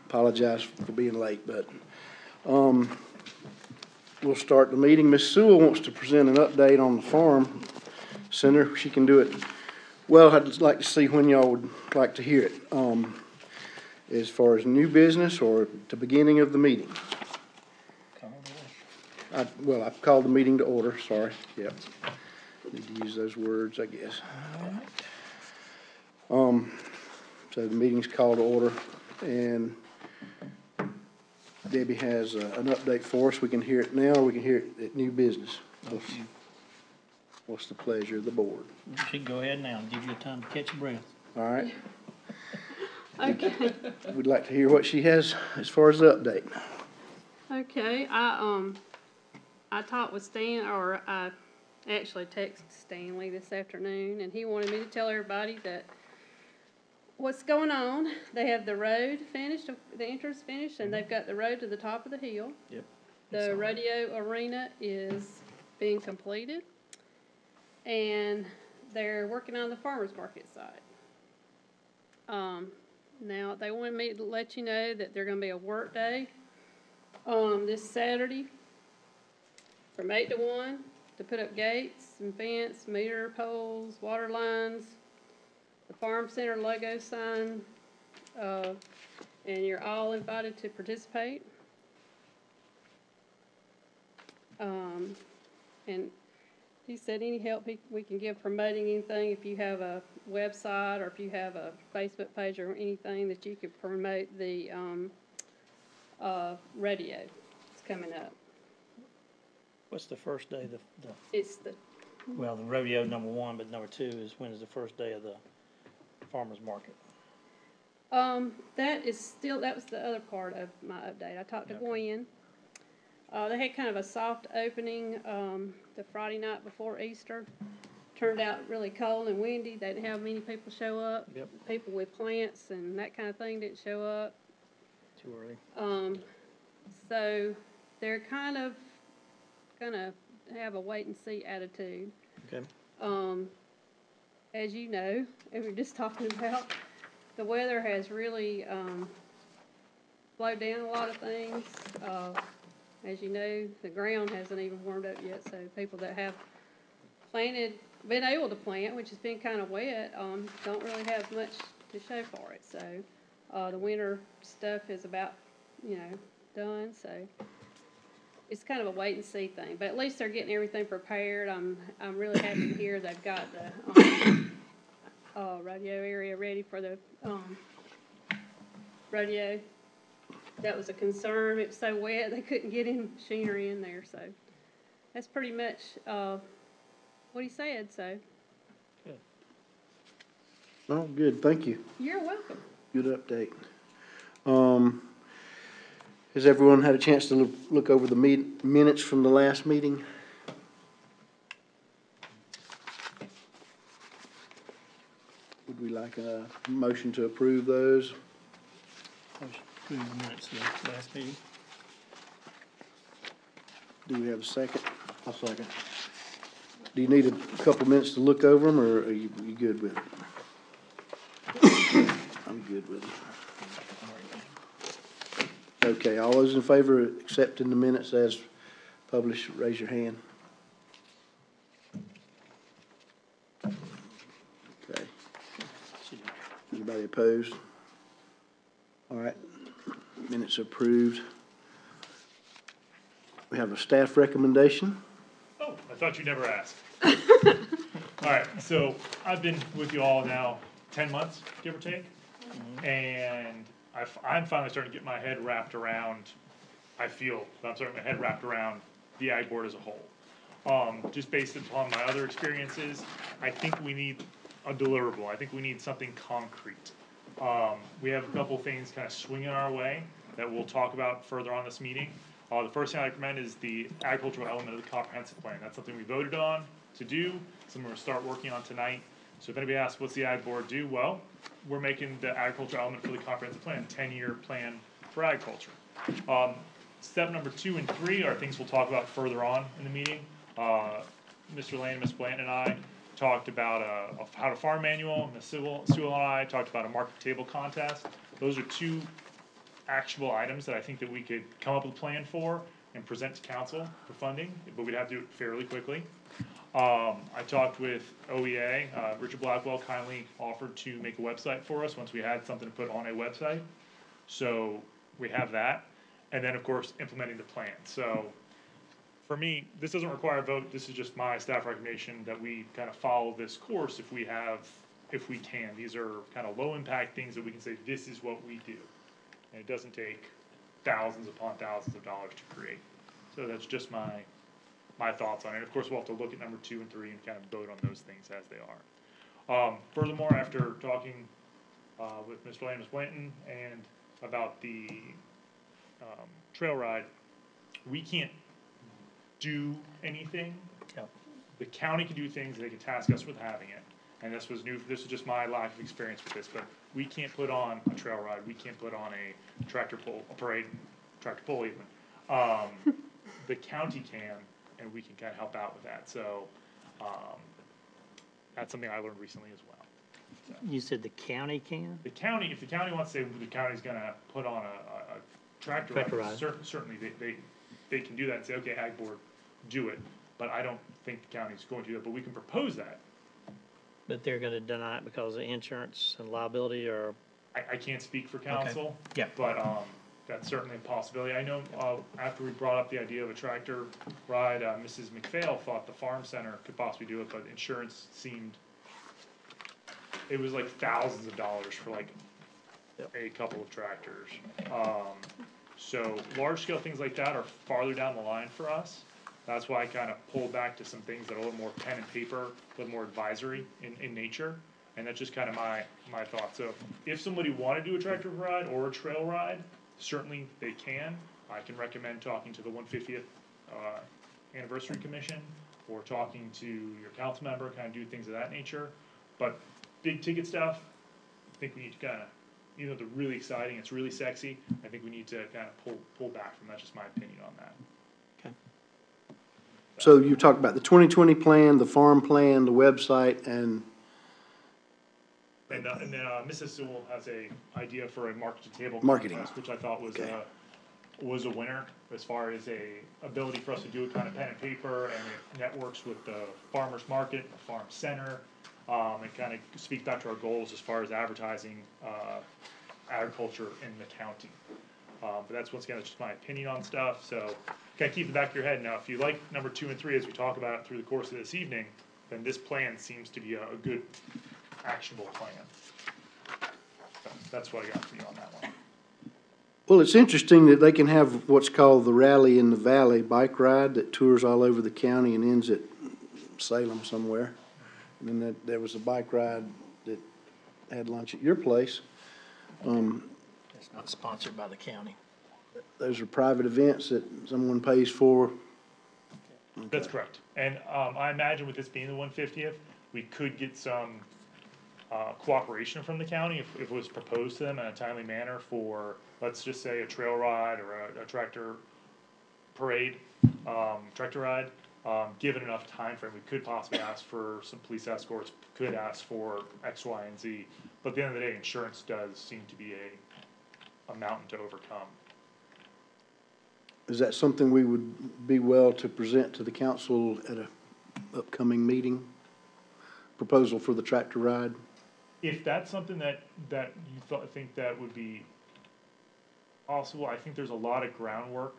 Apologize for being late, but, we'll start the meeting. Ms. Sewell wants to present an update on the farm center. She can do it. Well, I'd just like to see when y'all would like to hear it, as far as new business or the beginning of the meeting. I've called the meeting to order, sorry, yep. Need to use those words, I guess. So the meeting's called to order, and Debbie has an update for us. We can hear it now, or we can hear it at new business. What's the pleasure of the board? You should go ahead now and give you time to catch your breath. All right, Okay, we'd like to hear what she has as far as the update. okay, I talked with Stan, or I actually texted Stanley this afternoon, and he wanted me to tell everybody that what's going on. They have the road finished, the entrance finished, and they've got the road to the top of the hill. Yep. The rodeo arena is being completed, and they're working on the farmer's market side. Now, they wanted me to let you know that there's gonna be a work day, this Saturday from 8 to 1 to put up gates and fence, meter poles, water lines, the farm center logo sign, and you're all invited to participate. And he said any help we can give promoting anything, if you have a website or if you have a Facebook page or anything, that you could promote the rodeo. It's coming up. What's the first day? It's the The rodeo number one, but number two is when is the first day of the farmer's market? that was the other part of my update. I talked to Okay. Gwen. They had kind of a soft opening the Friday night before Easter. Turned out really cold and windy. They didn't have many people show up. Yep. People with plants and that kind of thing didn't show up. Too early. So they're kind of gonna have a wait and see attitude. Okay. As you know, and we're just talking about, the weather has really slowed down a lot of things. As you know, the ground hasn't even warmed up yet, so people that have been able to plant, which has been kind of wet, don't really have much to show for it. So the winter stuff is about, done. So it's kind of a wait and see thing. But at least they're getting everything prepared. I'm really happy to hear they've got the rodeo area ready for the rodeo. That was a concern. It was so wet they couldn't get any machinery in there. So that's pretty much what he said. So Oh, good, thank you. you're welcome. Good update. Has everyone had a chance to look over the minutes from the last meeting? Would we like a motion to approve those? Motion to approve the minutes of the last meeting. Do we have a second? I'll second. Do you need a couple minutes to look over them, or are you good with it? I'm good with it. Okay, all those in favor of accepting the minutes as published, raise your hand. Okay. Anybody opposed? All right, minutes approved. We have a staff recommendation. Oh, I thought you'd never ask. All right, so I've been with you all now 10 months, give or take, and I'm finally starting to get my head wrapped around, I'm starting to get my head wrapped around the Ag Board as a whole. Just based upon my other experiences, I think we need a deliverable. I think we need something concrete. We have a couple things kind of swinging our way that we'll talk about further on this meeting. The first thing I recommend is the agricultural element of the comprehensive plan. That's something we voted on to do, something we're gonna start working on tonight. So if anybody asks, what's the Ag Board do? Well, we're making the agricultural element for the comprehensive plan, 10-year plan for agriculture. Step number 2 and 3 are things we'll talk about further on in the meeting. Mr. Lane, Ms. Blanton, and I talked about a how to farm manual. Ms. Sewell and I talked about a market table contest. Those are two actionable items that I think that we could come up with a plan for and present to council for funding, but we'd have to do it fairly quickly. I talked with OEA, Richard Blackwell kindly offered to make a website for us once we had something to put on a website. So we have that, and then of course, implementing the plan. So for me, this doesn't require a vote, this is just my staff recommendation that we kind of follow this course if we can. These are kind of low impact things that we can say, this is what we do. And it doesn't take thousands upon thousands of dollars to create. So that's just my thoughts on it. Of course, we'll have to look at number 2 and 3 and kind of vote on those things as they are. Furthermore, after talking with Ms. Williams Winton and about the trail ride, we can't do anything. Yep. The county can do things, they can task us with having it. And this was new, this is just my lack of experience with this, but we can't put on a trail ride, we can't put on a tractor pull, a parade, tractor pull even. The county can, and we can kind of help out with that, so, that's something I learned recently as well. So, You said the county can? the county, if the county wants to say the county's gonna put on a tractor Tractor ride, ride. certainly they can do that and say, okay, Ag Board, do it. But I don't think the county's going to do that, but we can propose that. But they're gonna deny it because of insurance and liability, or? I can't speak for council. Yeah. But, that's certainly a possibility. I know, after we brought up the idea of a tractor ride, Mrs. McPhail thought the farm center could possibly do it, but insurance seemed, it was like thousands of dollars for like Yep. a couple of tractors. So large scale things like that are farther down the line for us. That's why I kind of pulled back to some things that are a little more pen and paper, a little more advisory in nature. And that's just kind of my thought. So if somebody wanted to do a tractor ride or a trail ride, certainly they can. I can recommend talking to the 150th Anniversary Commission or talking to your council member, kind of do things of that nature. But big ticket stuff, I think we need to kind of, even though they're really exciting, it's really sexy, I think we need to kind of pull back from that, just my opinion on that. Okay. So you talked about the 2020 plan, the farm plan, the website, and And then Mrs. Sewell has a idea for a market to table Marketing. contest, which I thought Okay. was a winner as far as a ability for us to do it kind of pen and paper, and it networks with the farmers market, the farm center, and kind of speak back to our goals as far as advertising agriculture in the county. But that's, once again, that's just my opinion on stuff, so kind of keep in the back of your head. Now, if you like number 2 and 3 as we talk about it through the course of this evening, then this plan seems to be a good actionable plan. So that's what I got for you on that one. well, it's interesting that they can have what's called the Rally in the Valley bike ride that tours all over the county and ends at Salem somewhere. And then there was a bike ride that had lunch at your place. It's not sponsored by the county. Those are private events that someone pays for. That's correct. And I imagine with this being the 150th, we could get some cooperation from the county if it was proposed to them in a timely manner for, let's just say, a trail ride or a tractor parade, tractor ride. Given enough time frame, we could possibly ask for some police escorts, could ask for X, Y, and Z. But at the end of the day, insurance does seem to be a mountain to overcome. Is that something we would be well to present to the council at a upcoming meeting? Proposal for the tractor ride? If that's something that you think that would be possible, I think there's a lot of groundwork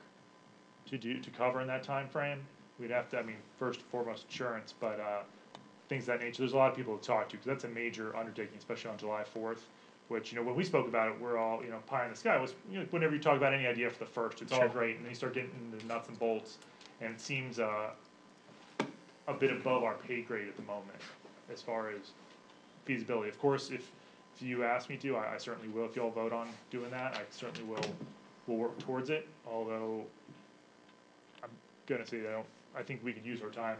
to cover in that time frame. We'd have to, I mean, first and foremost, insurance, but things of that nature. There's a lot of people to talk to, because that's a major undertaking, especially on July 4th, which, when we spoke about it, we're all, pie in the sky. Was, whenever you talk about any idea for the first, it's all Sure. great, and then you start getting into the nuts and bolts, and it seems a bit above our pay grade at the moment, as far as feasibility. Of course, if you ask me to, I certainly will. If you all vote on doing that, I certainly will work towards it, although I'm gonna say that I think we could use our time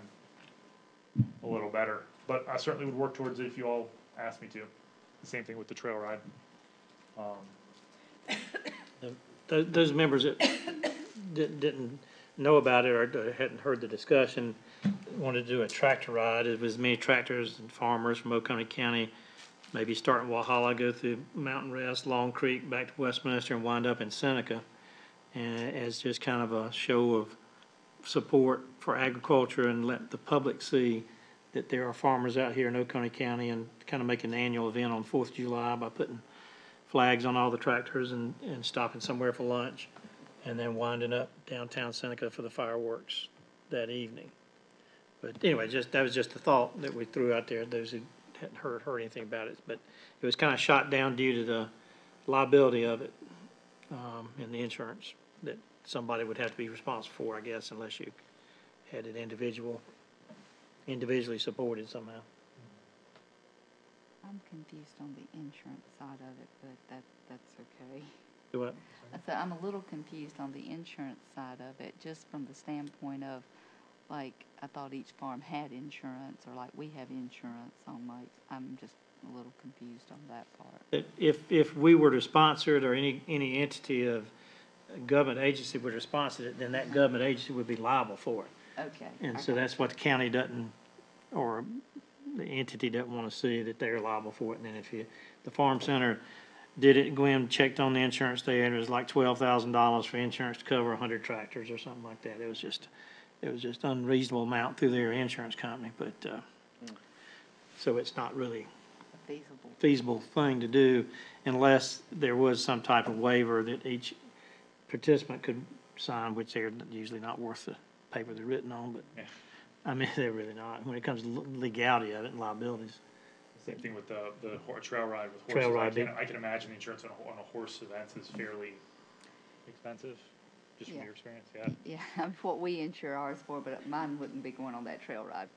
a little better, but I certainly would work towards it if you all asked me to. The same thing with the trail ride. Those members that didn't know about it or hadn't heard the discussion wanted to do a tractor ride. It was many tractors and farmers from Oconee County maybe start in Walhalla, go through Mountain Rest, Long Creek, back to Westminster, and wind up in Seneca. And as just kind of a show of support for agriculture and let the public see that there are farmers out here in Oconee County, and kind of make an annual event on 4th of July by putting flags on all the tractors and stopping somewhere for lunch, and then winding up downtown Seneca for the fireworks that evening. But anyway, that was just a thought that we threw out there, those who hadn't heard anything about it. But it was kind of shot down due to the liability of it, and the insurance that somebody would have to be responsible for, I guess, unless you had it individually supported somehow. I'm confused on the insurance side of it, but that's okay. Do what? I said, I'm a little confused on the insurance side of it, just from the standpoint of, like, I thought each farm had insurance, or like we have insurance on, like, I'm just a little confused on that part. If we were to sponsor it, or any entity of a government agency were to sponsor it, then that government agency would be liable for it. Okay. And so that's what the county doesn't, or the entity doesn't want to see, that they're liable for it. And then if the farm center did it, Gwen checked on the insurance there, and it was like $12,000 for insurance to cover 100 tractors or something like that. It was just unreasonable amount through their insurance company, but, so it's not really feasible thing to do unless there was some type of waiver that each participant could sign, which they're usually not worth the paper they're written on, but, Yeah. I mean, they're really not, when it comes to legality of it and liabilities. Same thing with the trail ride with horses. Trail ride, I can imagine the insurance on a horse event is fairly expensive, just from Yeah. your experience, yeah. Yeah, what we insure ours for, but mine wouldn't be going on that trail ride.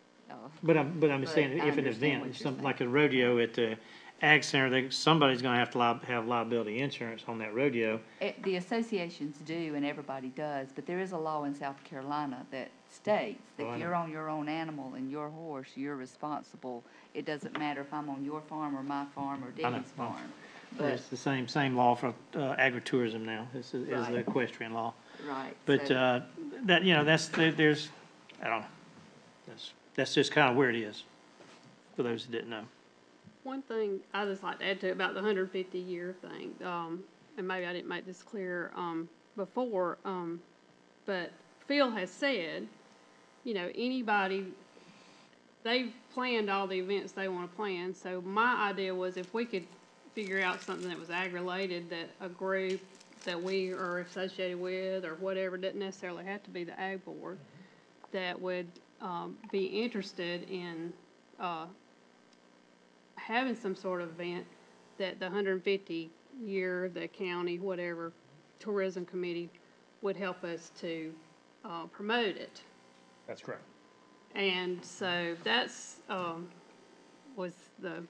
But I'm saying, I if an understand event, what you're something saying. like a rodeo at the Ag Center, somebody's gonna have to have liability insurance on that rodeo. The associations do, and everybody does, but there is a law in South Carolina that states that Oh, I if know. you're on your own animal and your horse, you're responsible. It doesn't matter if I'm on your farm or my farm or I know. Debbie's farm. It's But, the same law for agritourism now, as the Right. equestrian law. right. But, so- that, there's, I don't know, that's just kind of where it is, for those that didn't know. One thing I just like to add to it about the 150-year thing, and maybe I didn't make this clear before, but Phil has said, anybody, they've planned all the events they want to plan. So my idea was if we could figure out something that was ag-related, that a group that we are associated with or whatever, doesn't necessarily have to be the ag board, that would be interested in having some sort of event that the 150-year, the county, whatever, tourism committee would help us to promote it. That's correct. And so that's, was the,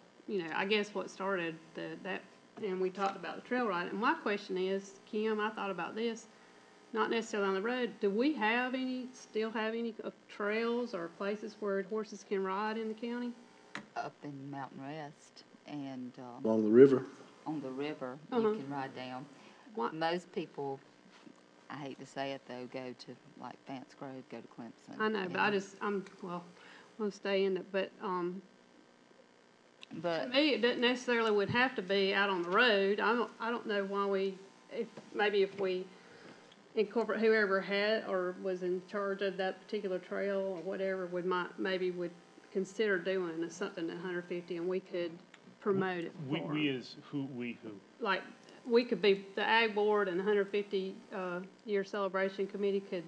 I guess what started that, and we talked about the trail ride. And my question is, Kim, I thought about this, not necessarily on the road, do we still have any trails or places where horses can ride in the county? Up in Mountain Rest and Along the river. on the river, Uh-huh. you can ride down. What? Most people, I hate to say it though, go to like Vance Grove, go to Clemson. I know, but I'm gonna stay in it, but, to But me, it doesn't necessarily would have to be out on the road. I don't know why if we incorporate whoever had or was in charge of that particular trail or whatever would consider doing something at 150, and we could promote it for 'em. We is who? Like, we could be, the ag board and the 150 year celebration committee could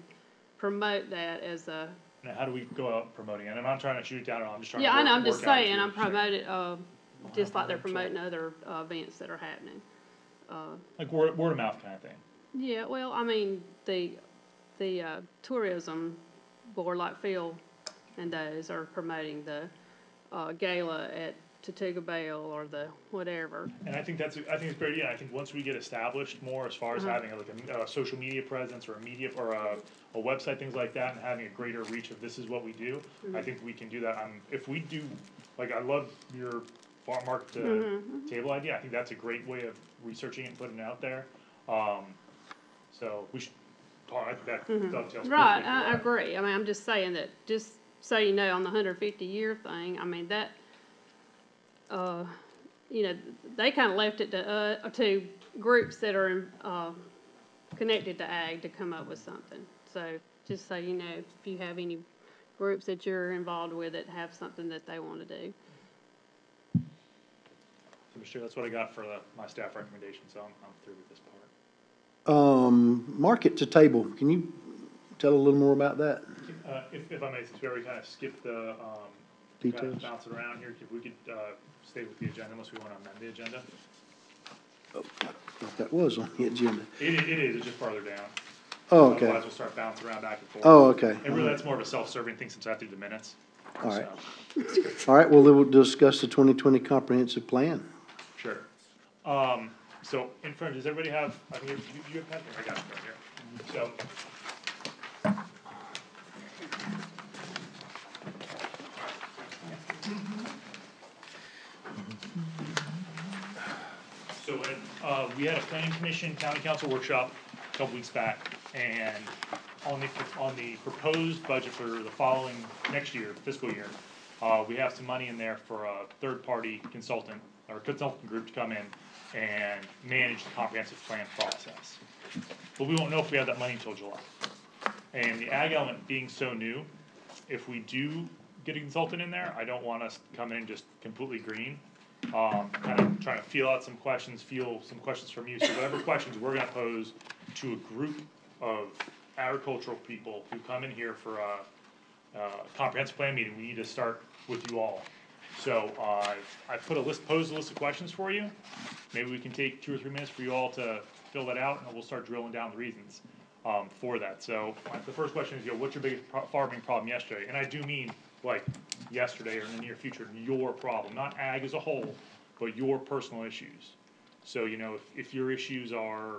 promote that as a, Now, how do we go out promoting it? And I'm not trying to shoot it down, I'm just trying to. yeah, I know, I'm work just out saying, your- I'm promoting, just like they're promoting other events that are happening. Like word of mouth kind of thing. Yeah, well, I mean, the tourism board, like Phil and those, are promoting the gala at Tortuga Bell or the whatever. And I think it's a great idea. I think once we get established more as far as having a social media presence or a media or a website, things like that, and having a greater reach of this is what we do, I think we can do that. If we do, like, I love your farm market to table idea. I think that's a great way of researching it and putting it out there. So we should talk, I think that dovetails. Right, perfectly I well. agree. I mean, I'm just saying that, just so you know, on the 150-year thing, I mean, that, they kinda left it to groups that are, connected to ag to come up with something. So, just so you know, if you have any groups that you're involved with that have something that they wanna do. So, Mr. Chair, that's what I got for my staff recommendation, so I'm through with this part. Market to table, can you tell a little more about that? If I may, since we already kind of skipped the, kind Details? of bouncing around here, if we could, stay with the agenda unless we want to amend the agenda. I thought that was on the agenda. It is, it's just farther down. Oh, okay. Otherwise, we'll start bouncing around back and forth. Oh, okay. And really, that's more of a self-serving thing since I have to do the minutes. All right. So, All right, well, then we'll discuss the 2020 comprehensive plan. Sure. So in front, does everybody have, I think you have, I got it right here. So we had a planning commission, county council workshop a couple weeks back, and on the proposed budget for the following, next year, fiscal year, we have some money in there for a third-party consultant, or consultant group to come in and manage the comprehensive plan process. But we won't know if we have that money until July. And the ag element being so new, if we do get a consultant in there, I don't want us to come in just completely green. Kind of trying to feel out some questions from you, so whatever questions we're gonna pose to a group of agricultural people who come in here for a comprehensive plan meeting, we need to start with you all. So, I posed a list of questions for you, maybe we can take 2 or 3 minutes for you all to fill that out, and then we'll start drilling down the reasons, for that. So, the first question is, what's your biggest farming problem yesterday? And I do mean, like, yesterday or in the near future, your problem, not ag as a whole, but your personal issues. So, if your issues are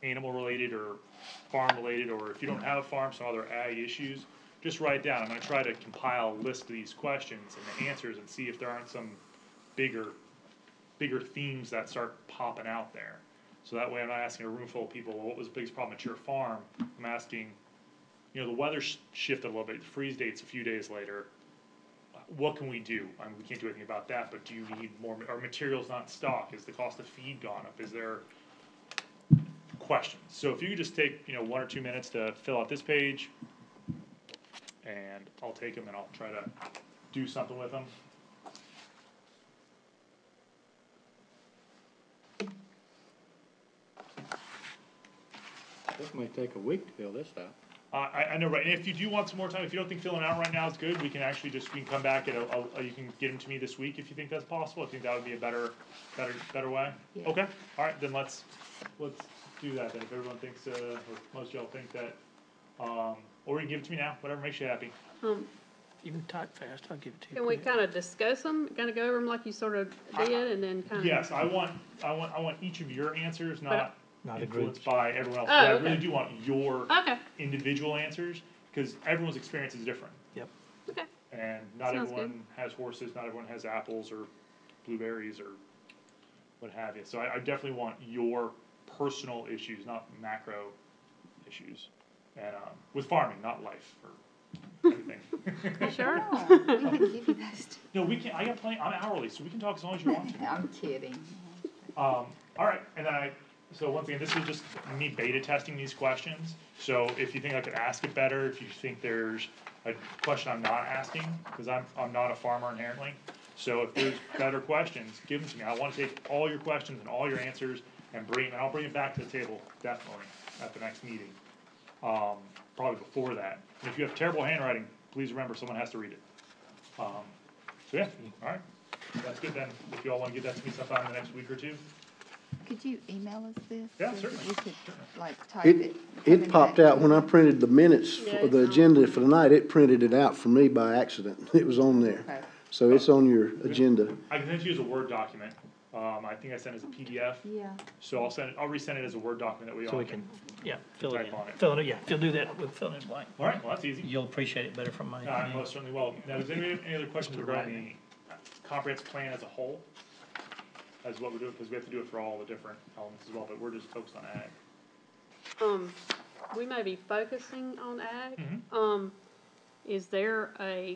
animal related or farm related, or if you don't have a farm, some other ag issues, just write it down. I'm gonna try to compile a list of these questions and the answers and see if there aren't some bigger themes that start popping out there. So that way I'm not asking a room full of people, well, what was the biggest problem at your farm? I'm asking, the weather shifted a little bit, the freeze date's a few days later. What can we do? I mean, we can't do anything about that, but do you need more, are materials not in stock? Is the cost of feed gone up? Is there questions? So if you could just take, 1 or 2 minutes to fill out this page, and I'll take them and I'll try to do something with them. This may take a week to fill this out. I know, right, and if you do want some more time, if you don't think filling out right now is good, we can actually we can come back and you can get them to me this week if you think that's possible. I think that would be a better way. Yeah. Okay, alright, then let's do that then, if everyone thinks, or most of y'all think that, or you can give it to me now, whatever makes you happy. Even type fast, I'll give it to you. Can we kinda discuss them, kinda go over them like you sort of did, and then kinda? Yes, I want each of your answers, not Not a influenced group's. by everyone else, Oh, but I okay. really do want your Okay, individual answers, cause everyone's experience is different. Yep. okay, And not Sounds good. everyone has horses, not everyone has apples or blueberries or what have you. So I definitely want your personal issues, not macro issues. And, with farming, not life or anything. you sure? Oh, we can give you those. No, we can't, I got plenty, I'm hourly, so we can talk as long as you want to. I'm kidding. Alright, and then so once again, this is just me beta testing these questions. So if you think I could ask it better, if you think there's a question I'm not asking, cause I'm not a farmer inherently. So if there's better questions, give them to me. I wanna take all your questions and all your answers and I'll bring it back to the table, definitely, at the next meeting. Probably before that. And if you have terrible handwriting, please remember, someone has to read it. So yeah, alright, that's good then. If you all wanna get that to me sometime in the next week or two. Could you email us this? Yeah, so that certainly. We could, like, type it. It popped out when I printed the minutes Yeah, for the it's on. agenda for tonight, it printed it out for me by accident. It was on there. Okay. So it's on your agenda. I can send it to you as a Word document. I think I sent it as a PDF, Yeah. so I'll resend it as a Word document that we all So we can, yeah, fill it Type on it. in. Fill it, yeah, if you'll do that, we'll fill it in blank. Alright, well, that's easy. You'll appreciate it better from my. I most certainly will. Now, does anybody have any other questions Mr. regarding the comprehensive plan as a whole? As what we're doing, because we have to do it for all the different elements as well, but we're just focused on ag. We may be focusing on ag. Mhm. Is there I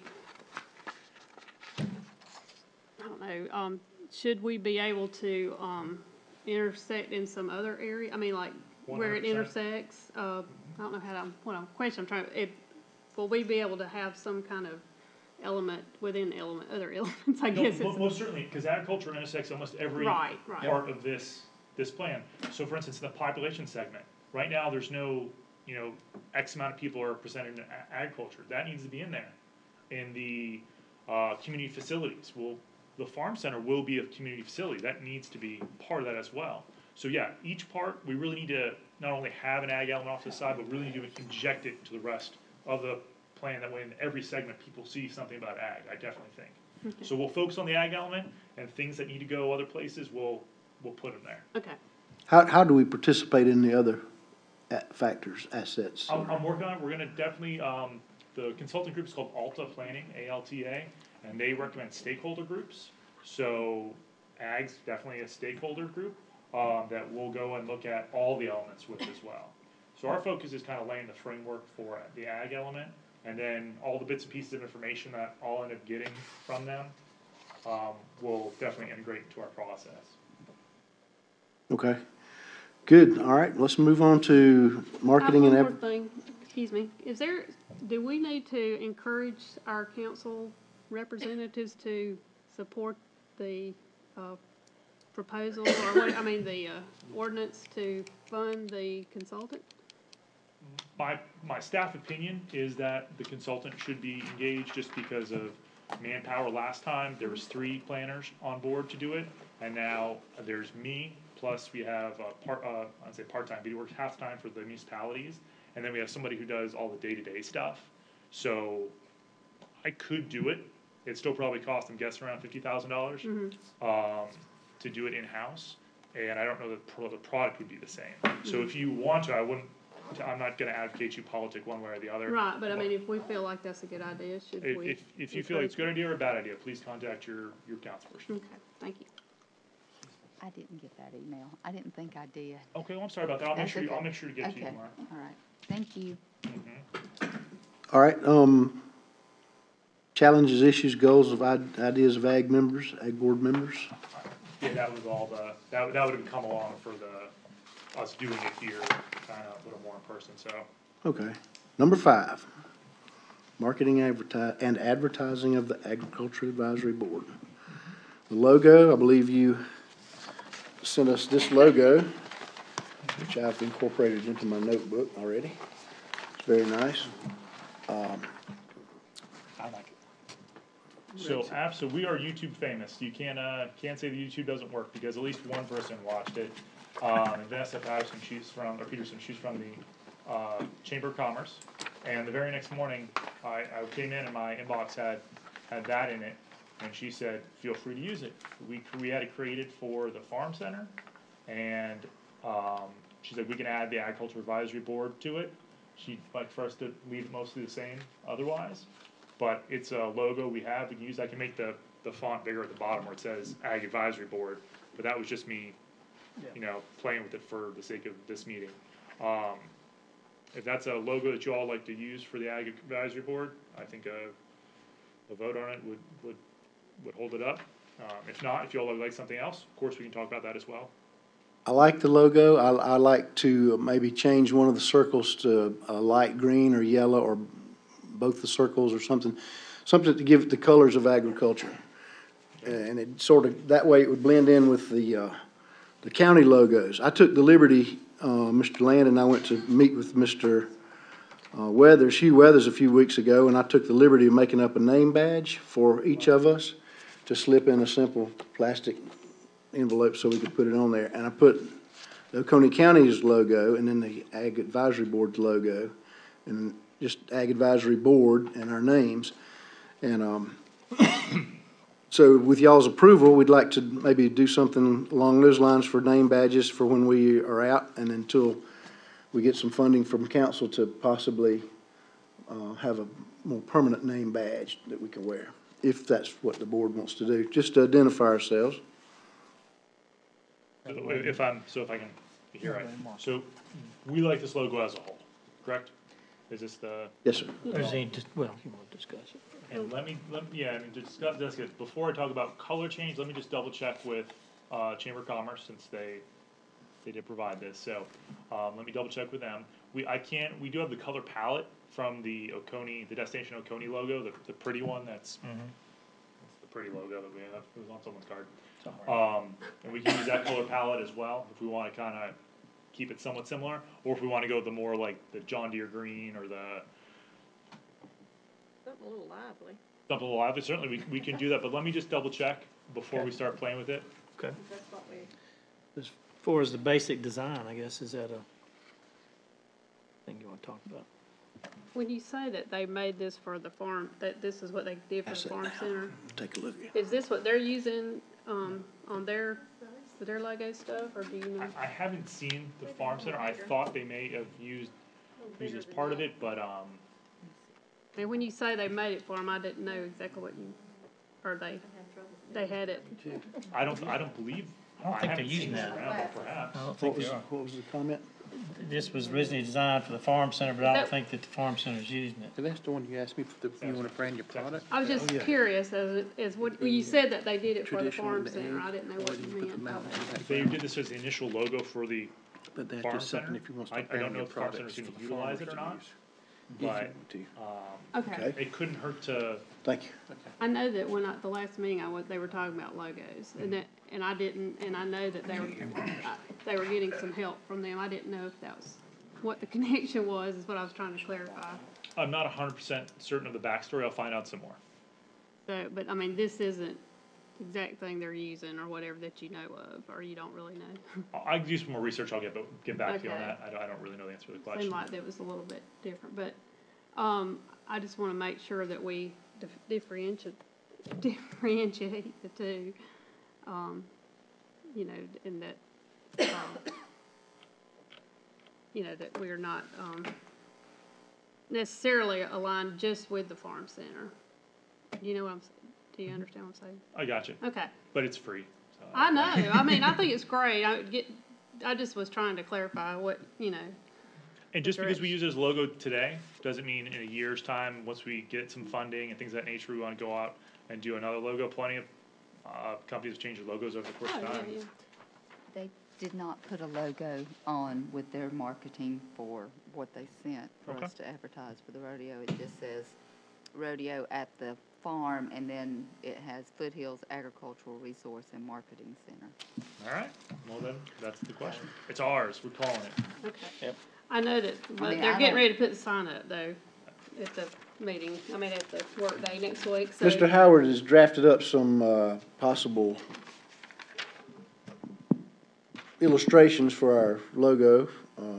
don't know, should we be able to, intersect in some other area? I mean, like, where it 100%. intersects, I don't know question I'm trying, will we be able to have some kind of element within other elements, I No, guess is. most certainly, because agriculture intersects almost every Right. part of this plan. So for instance, the population segment, right now, there's no, X amount of people are presented in agriculture. That needs to be in there. In the, community facilities, the farm center will be a community facility. That needs to be part of that as well. So yeah, each part, we really need to not only have an ag element off to the side, but really need to inject it into the rest of the plan. That way in every segment, people see something about ag, I definitely think. So we'll focus on the ag element, and things that need to go other places, we'll put them there. Okay, How do we participate in the other factors, assets? I'm working on it. We're gonna definitely, the consulting group is called Alta Planning, ALTA, and they recommend stakeholder groups. So ag's definitely a stakeholder group, that will go and look at all the elements with as well. So our focus is kind of laying the framework for the ag element, and then all the bits and pieces of information that I'll end up getting from them, will definitely integrate into our process. Okay, good, all right, let's move on to marketing and one more thing, excuse me, do we need to encourage our council representatives to support the, proposal, or what, the, ordinance to fund the consultant? My staff opinion is that the consultant should be engaged just because of manpower. Last time, there was 3 planners on board to do it, and now there's me, plus we have I'd say part-time, but he works half-time for the municipalities, and then we have somebody who does all the day-to-day stuff. So I could do it. It'd still probably cost, I'm guessing, around $50,000 to do it in-house, and I don't know that the product would be the same. So if you want to, I'm not gonna advocate you politic one way or the other. Right, but if we feel like that's a good idea, should we? If you feel it's a good idea or a bad idea, please contact your council person. Okay, thank you. I didn't get that email. I didn't think I did. Okay, well, I'm sorry about that. I'll make That's sure, okay. I'll make sure to get it to you Okay, tomorrow. all right. Thank you. All right, challenges, issues, goals of ideas of ag board members. Yeah, that was all that would have come along for us doing it here, kind of a little more in person, so. Okay, number 5, marketing and advertising of the Agriculture Advisory Board. The logo, I believe you sent us this logo, which I've incorporated into my notebook already. It's very nice. I like it. So we are YouTube famous. You can't say the YouTube doesn't work, because at least one person watched it. And Vanessa Peterson, she's from the Chamber of Commerce. And the very next morning, I came in and my inbox had that in it, and she said, feel free to use it. We had it created for the farm center, and she said we can add the Agriculture Advisory Board to it. She'd like for us to leave it mostly the same otherwise, but it's a logo we have, we can use. I can make the font bigger at the bottom where it says Ag Advisory Board, but that was just me, playing with it for the sake of this meeting. If that's a logo that you all like to use for the Ag Advisory Board, I think a vote on it would hold it up. If not, if you all like something else, of course we can talk about that as well. I like the logo. I like to maybe change one of the circles to a light green or yellow, or both the circles, or something to give it the colors of agriculture. And it sort of, that way it would blend in with the county logos. I took the liberty, Mr. Land and I went to meet with Mr. Hugh Weathers a few weeks ago, and I took the liberty of making up a name badge for each of us to slip in a simple plastic envelope so we could put it on there. And I put the Oconee County's logo and then the Ag Advisory Board's logo, and just Ag Advisory Board and our names. And so with y'all's approval, we'd like to maybe do something along those lines for name badges for when we are out, and until we get some funding from council to possibly have a more permanent name badge that we can wear, if that's what the board wants to do, just to identify ourselves. If I can be here, right. So we like this logo as a whole, correct? Is this the, Yes, sir. There's any, well, you want to discuss it. and yeah, I mean, to discuss this, before I talk about color change, let me just double check with, Chamber of Commerce, since they did provide this, so, let me double check with them. We do have the color palette from the Oconee, the Destination Oconee logo, the pretty one, that's the pretty logo that we have, it was on someone's card. And we can use that color palette as well, if we wanna kinda keep it somewhat similar, or if we wanna go the more like the John Deere green, or the, Something a little lively. something lively, certainly we can do that, but let me just double check before we start playing with it. Okay. That's what we, As far as the basic design, I guess, is that a thing you want to talk about? when you say that they made this for the farm, that this is what they did for the farm center, Take a look at it. is this what they're using, on their, for their logo stuff, or do you know? I haven't seen the farm center, I thought they may have used as part of it, but, And when you say they made it for them, I didn't know exactly what you, or they had it. I don't believe, I don't think they're haven't using seen it that. around, but perhaps. I don't What think was, they are. what was the comment? This was originally designed for the farm center, but I don't That- think that the farm center's using it. And that's the one you asked me for the, you want to brand your product? I was just yeah. curious, as what, when you said that they did it for the Traditional farm with the center, egg, I didn't know or what do you you put the meant. mountain in the They background? did this as the initial logo for the But that's farm just something center. if you want to I start don't branding know your if the farm products center's for gonna the utilize it farmers or to not, use. but, Too. Okay. it couldn't hurt to, Thank you. I know that when the last meeting they were talking about logos, and I didn't, and I know that they were getting some help from them. I didn't know if that was what the connection was, is what I was trying to clarify. I'm not 100% certain of the backstory, I'll find out some more. So, but I mean, this isn't the exact thing they're using or whatever that you know of, or you don't really know. I can do some more research, I'll get back to you on Okay. that, I don't really know the answer to the question. Seemed like that was a little bit different, but, I just wanna make sure that we differentiate the two. You know, and that, you know, that we're not, necessarily aligned just with the farm center. You know what do you understand what I'm saying? I got you, Okay, but it's free. So I know, I mean, I think it's great, I just was trying to clarify what, you know, And just because we use it as logo today, doesn't mean in a year's time, once we get some funding and things of that nature, we wanna go out and do another logo. Plenty of, companies have changed their logos over the course oh, of yeah, time. yeah. They did not put a logo on with their marketing for what they sent for Okay. us to advertise for the rodeo. It just says rodeo at the farm, and then it has Foothills Agricultural Resource and Marketing Center. Alright, well then, that's the question. It's ours, we're calling it. Okay. Yep. I know that, but mean, they're I getting don't- ready to put the sign up though, at the meeting, at the work day next week, so. Mr. Howard has drafted up some, possible illustrations for our logo,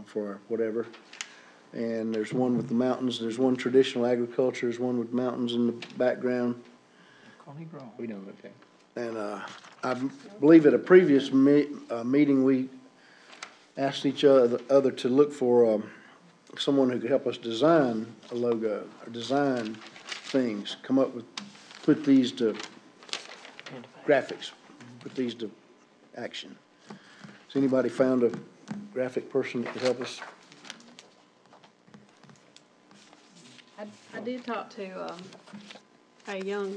for our whatever. And there's one with the mountains, there's one traditional agriculture, there's one with mountains in the background. Coney Grove. We know, okay. And, I believe at a previous meeting, we asked each other to look for, someone who could help us design a logo, or design things, come up with, put these to graphics, put these to action. Has anybody found a graphic person that could help us? I did talk to, a young,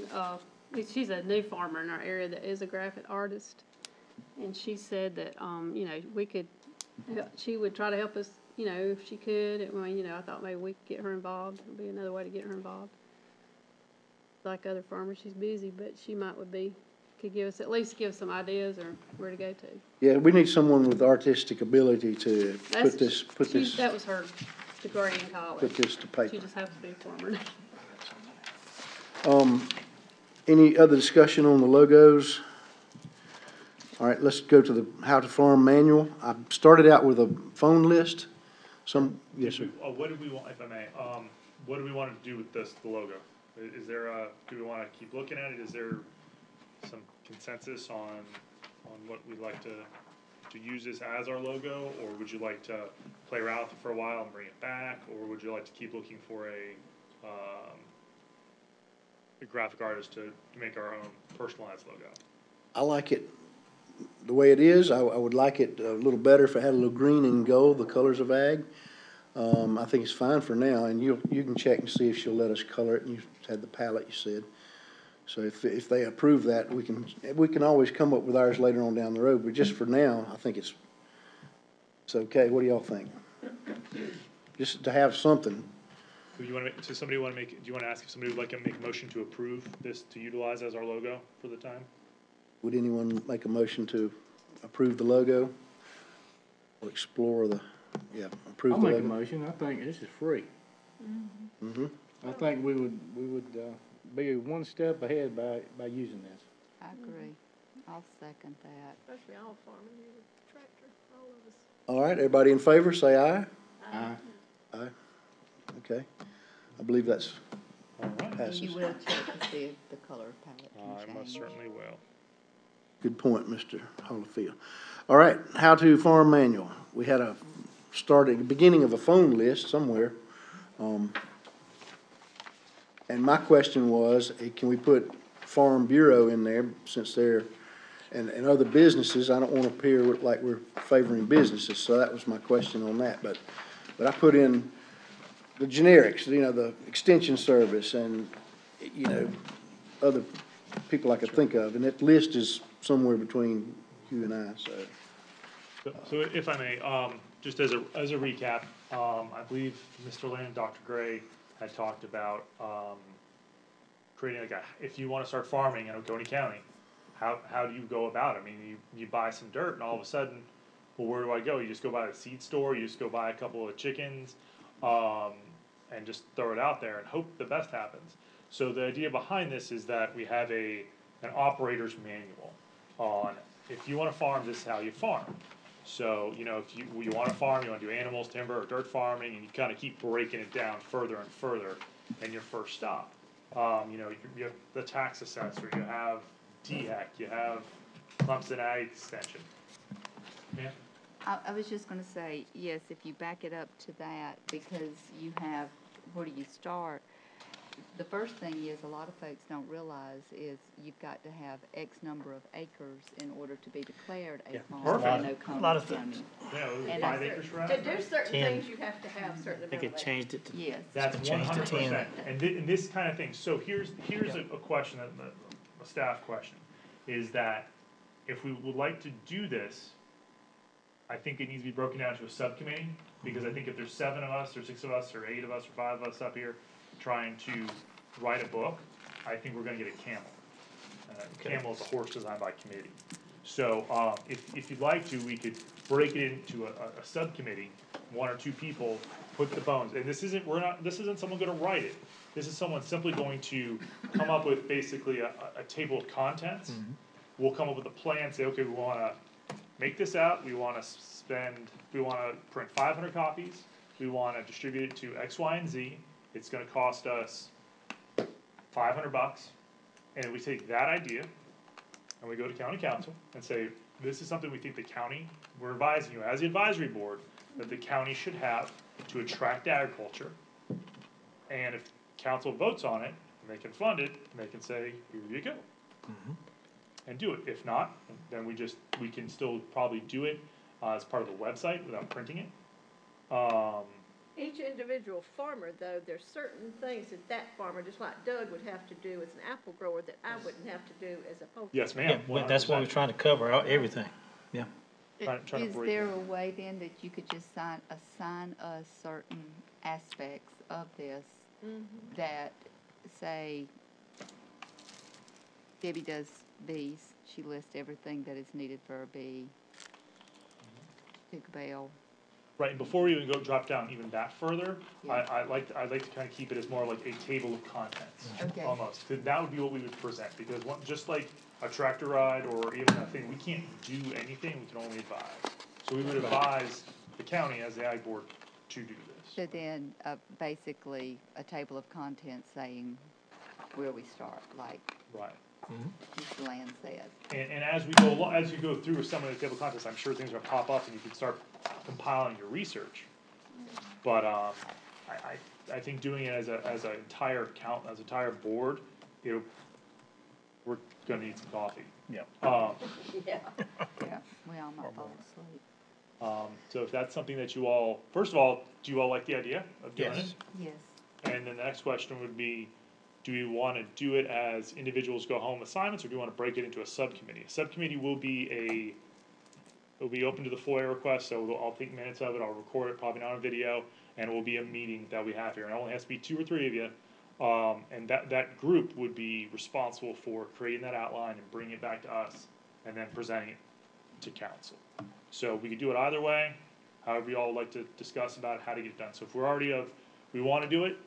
she's a new farmer in our area that is a graphic artist. And she said that, you know, we could, she would try to help us, you know, if she could. I mean, you know, I thought maybe we could get her involved. It'd be another way to get her involved. Like other farmers, she's busy, but she could give us, at least give us some ideas or where to go to. Yeah, we need someone with artistic ability to put this, That was her degree in college. put this to She paper. just happens to be a farmer. Any other discussion on the logos? All right, let's go to the How to Farm manual. I started out with a phone list. Yes, sir. What do we want, if I may, what do we want to do with the logo? Is there do we want to keep looking at it? Is there some consensus on what we'd like to use this as our logo? Or would you like to play around with it for a while and bring it back? Or would you like to keep looking for a graphic artist to make our own personalized logo? I like it the way it is. I would like it a little better if it had a little green and gold, the colors of ag. I think it's fine for now, and you can check and see if she'll let us color it, and you had the palette you said. So if they approve that, we can always come up with ours later on down the road, but just for now, I think it's okay. What do y'all think? Just to have something. Do you wanna make, so somebody wanna make, do you wanna ask if somebody would like to make a motion to approve this to utilize as our logo for the time? Would anyone make a motion to approve the logo? Or explore approve I'll the make a logo? motion, I think this is free. Mm-hmm. I think we would, be one step ahead by using this. I agree. I'll second that. Especially all farming, you with tractor, all of us. All right, everybody in favor, say aye. Aye. Aye. Okay. I believe that's Alright, And passes. you will check to see if the color palette I can most change. certainly will. Good point, Mr. Holofield. All right, how to farm manual. We had a beginning of a phone list somewhere. And my question was, can we put Farm Bureau in there since they're, and other businesses? I don't want to appear like we're favoring businesses, so that was my question on that. But I put in the generics, the extension service and, other people I could think of. And that list is somewhere between you and I, so. So if I may, just as a recap, I believe Mr. Lynn and Dr. Gray had talked about, creating if you wanna start farming in Oconee County, how do you go about it? I mean, you buy some dirt and all of a sudden, well, where do I go? You just go by the seed store, you just go buy a couple of chickens, and just throw it out there and hope the best happens. So the idea behind this is that we have an operator's manual on, if you wanna farm, this is how you farm. So, if you wanna farm, you wanna do animals, timber, or dirt farming, and you kinda keep breaking it down further and further in your first stop. You have the tax assessor, you have DHEC, you have Clemson Ag Extension. Yeah, I was just gonna say, yes, if you back it up to that, because you have, where do you start? The first thing is, a lot of folks don't realize is you've got to have X number of acres in order to be declared a farm Perfect. in A Oconee lot of County. things. yeah, it was And 5 I- acres for To do certain 10. things, you have to have certain I think amount it of. changed it to. Yes. That's It's one been changed to hundred 10. percent, and this kind of thing, so here's a question, a staff question, is that if we would like to do this, I think it needs to be broken down to a subcommittee, because I think if there's 7 of us, or 6 of us, or 8 of us, or 5 of us up here trying to write a book, I think we're gonna get a camel. Camel is a horse designed by committee. So, if you'd like to, we could break it into a subcommittee, 1 or 2 people, put the bones, and this isn't someone gonna write it. This is someone simply going to come up with basically a table of contents. We'll come up with a plan, say, okay, we wanna make this out, we wanna print 500 copies, we wanna distribute it to X, Y, and Z, it's gonna cost us $500, and we take that idea, and we go to county council and say, this is something we think the county, we're advising you as the advisory board, that the county should have to attract agriculture. And if council votes on it, and they can fund it, and they can say, here you go. And do it. If not, then we can still probably do it, as part of the website without printing it. Each individual farmer, though, there's certain things that farmer, just like Doug would have to do as an apple grower, that I wouldn't have to do as a poultry. Yes, Yeah, ma'am. well, that's what we're 100%. trying to cover, everything. Yeah. Trying to Is break there it. a way then that you could just assign us certain aspects of this that, say, Debbie does bees, she lists everything that is needed for a bee, pick a bell. Right, and before we even drop down even that further, Yeah. I'd like to kind of keep it as more like a table of contents. Okay. Almost, that would be what we would present, because just like a tractor ride or even a thing, we can't do anything, we can only advise. So we would advise the county as the ag board to do this. So then, basically, a table of contents saying where we start, like Right, Mr. Land said. and as we go along, as you go through some of the table of contents, I'm sure things are gonna pop up and you can start compiling your research. But, I think doing it as an entire entire board, we're gonna need some coffee. Yeah. Yeah. Yeah, we all might fall asleep. So if that's something that you all, first of all, do you all like the idea of doing it? Yes. Yes. And then the next question would be, do you wanna do it as individuals go home assignments, or do you wanna break it into a subcommittee? A subcommittee will be it'll be open to the FOIA request, so I'll take minutes of it, I'll record it, probably not on video, and it will be a meeting that we have here, and it only has to be 2 or 3 of you. And that group would be responsible for creating that outline and bringing it back to us, and then presenting it to council. So we could do it either way, however you all like to discuss about how to get it done. So if we're already we wanna do it,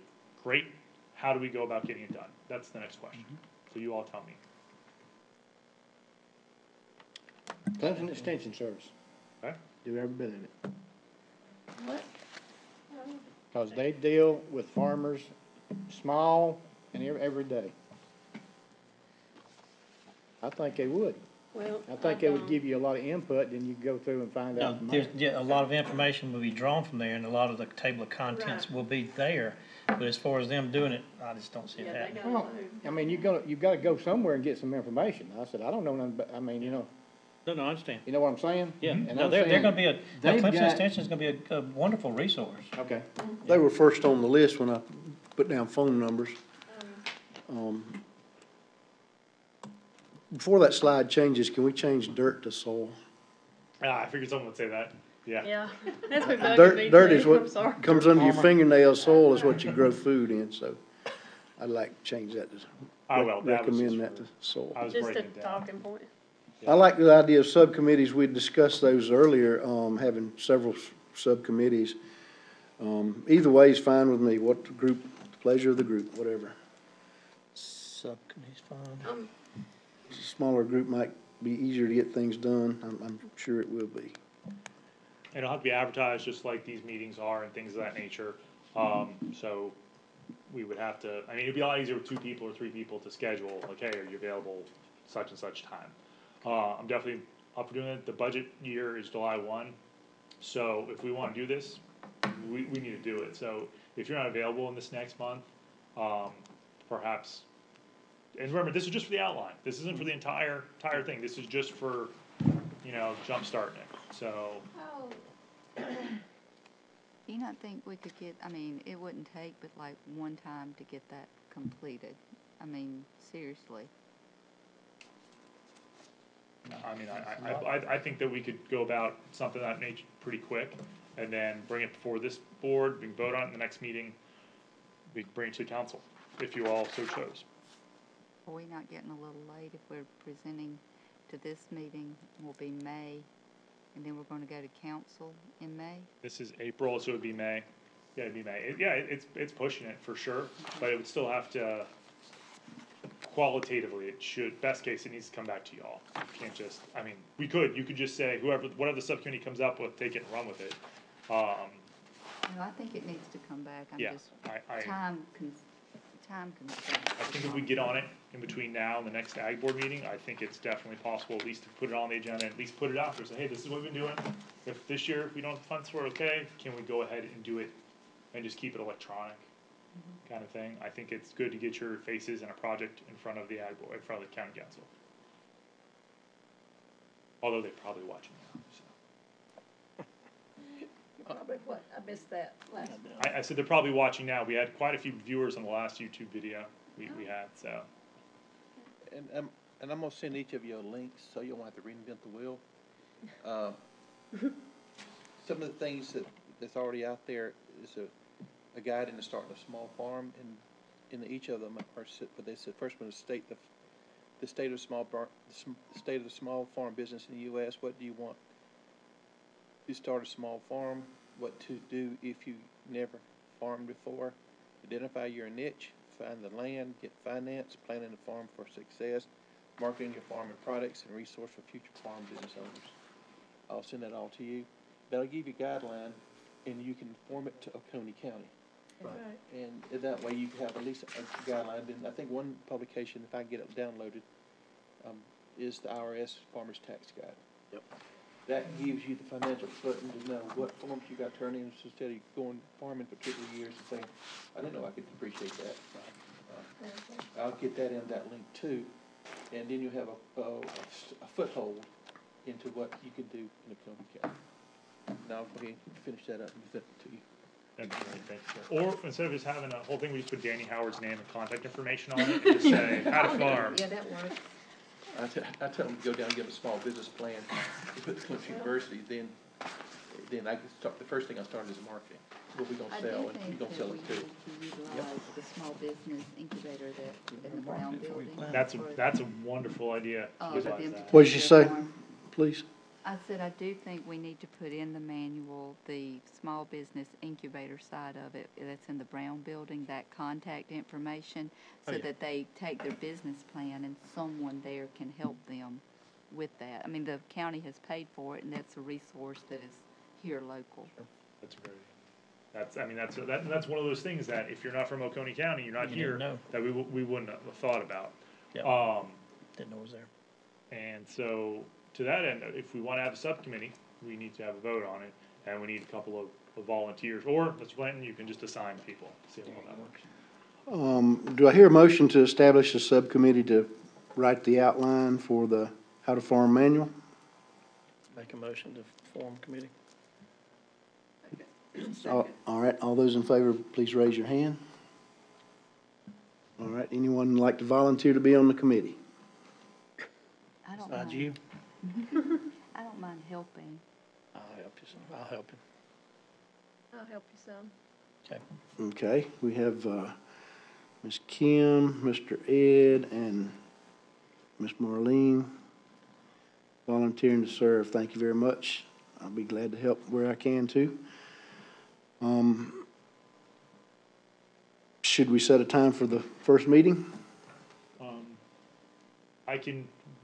great, how do we go about getting it done? That's the next question, so you all tell me. Clemson Extension Service, Okay? do every bit of it. What? Cause they deal with farmers, small and every day. I think they would. Well, I think they would give you a lot of input, then you go through and find Now, out. the there's, matter. yeah, a lot of information will be drawn from there, and a lot of the table of contents Right. will be there. But as far as them doing it, I just don't see it Yeah, they happening. gotta Well, move. I mean, you've gotta go somewhere and get some information. I said, I don't know nothing, but, I mean, No, I understand. you know what I'm saying? Yeah, And no, I'm they're saying gonna be they've Clemson got- Extension is gonna be a wonderful resource. Okay. They were first on the list when I put down phone numbers. Before that slide changes, can we change dirt to soil? I figured someone would say that, yeah. Yeah, that's been bugging me Dirt is too, I'm what sorry. comes under your fingernail, soil is what you grow food in, so I'd like to change that to, I will, that was recommend just that to for, soil. I was Just a breaking it down. talking point. I like the idea of subcommittees, we discussed those earlier, having several subcommittees. Either way is fine with me, what the group, the pleasure of the group, whatever. Subcommittee's fine. A smaller group might be easier to get things done, I'm sure it will be. And it'll have to be advertised just like these meetings are and things of that nature. So we would have to, I mean, it'd be a lot easier with 2 people or 3 people to schedule, like, hey, are you available such and such time? I'm definitely up for doing it. The budget year is July 1. So if we wanna do this, we need to do it. So if you're not available in this next month, perhaps, and remember, this is just for the outline. This isn't for the entire thing. This is just for, jump starting it. So, Do you not think we could get, I mean, it wouldn't take but like one time to get that completed? I mean, seriously. I mean, I think that we could go about something of that nature pretty quick, and then bring it before this board, we can vote on it in the next meeting, we can bring it to council, if you all so chose. Are we not getting a little late if we're presenting to this meeting will be May, and then we're gonna go to council in May? This is April, so it'd be May, yeah, it'd be May, it's pushing it for sure, but it would still have to, qualitatively, it should, best case, it needs to come back to y'all. You can't just, I mean, you could just say, whatever the subcommittee comes up with, take it and run with it. No, I think it needs to come back. I'm Yeah, just I time constraint. I think if we get on it in between now and the next ag board meeting, I think it's definitely possible at least to put it on the agenda, at least put it out there, say, hey, this is what we've been doing. If this year we don't have funds for it, okay, can we go ahead and do it and just keep it electronic? Kind of thing. I think it's good to get your faces in a project in front of the ag board, in front of the county council. Although they're probably watching now, so. Probably what, I missed that last. I said they're probably watching now. We had quite a few viewers on the last YouTube video we had, so. And I'm gonna send each of you a link, so you won't have to reinvent the wheel. Some of the things that's already out there is a guide into starting a small farm, and in each of them are, but they said, first one is the state of the small farm business in the U.S. What do you want to start a small farm? What to do if you never farmed before? Identify your niche, find the land, get finance, planning the farm for success, marketing your farm and products, and resource for future farm business owners. I'll send that all to you. That'll give you a guideline, and you can form it to Oconee County. Right. And that way you have at least a guideline. And I think one publication, if I can get it downloaded, is the IRS Farmer's Tax Guide. Yep. That gives you the financial footing to know what forms you got to turn in, so instead of going farming for 2 or 3 years and saying, I didn't know I could appreciate that. I'll get that in that link too, and then you have a foothold into what you can do in Oconee County. Now, go ahead, finish that up and send it to you. That'd be great, thank you, sir. Or instead of just having a whole thing, we just put Danny Howard's name and contact information on it and just say, how to farm. Yeah, that works. I tell them to go down and give them a small business plan, to put Clemson University, then I can start, the first thing I start is marketing. What we gonna I do sell, and you think gonna that sell we it need too. to utilize the small business incubator that in the Brown building. That's a wonderful idea, for utilize them to that. take What did you their say? farm. Please. I said, I do think we need to put in the manual, the small business incubator side of it, that's in the Brown building, that contact information, Oh, so yeah. that they take their business plan and someone there can help them with that. I mean, the county has paid for it, and that's a resource that is here local. That's great. That's one of those things that if you're not from Oconee County, you're not You here, didn't know. that we wouldn't have thought about. Yep. Um, Didn't know it was there. and so, to that end, if we wanna have a subcommittee, we need to have a vote on it, and we need a couple of volunteers, or, Mr. Blanton, you can just assign people, see how that works. Do I hear a motion to establish a subcommittee to write the outline for the How to Farm Manual? Make a motion to form committee. All right, all those in favor, please raise your hand. All right, anyone like to volunteer to be on the committee? I don't Besides mind, you, I don't mind helping. I'll help you some, I'll help you. I'll help you some. Okay. Okay, we have, Ms. Kim, Mr. Ed, and Ms. Marlene volunteering to serve. Thank you very much. I'll be glad to help where I can too. Should we set a time for the first meeting?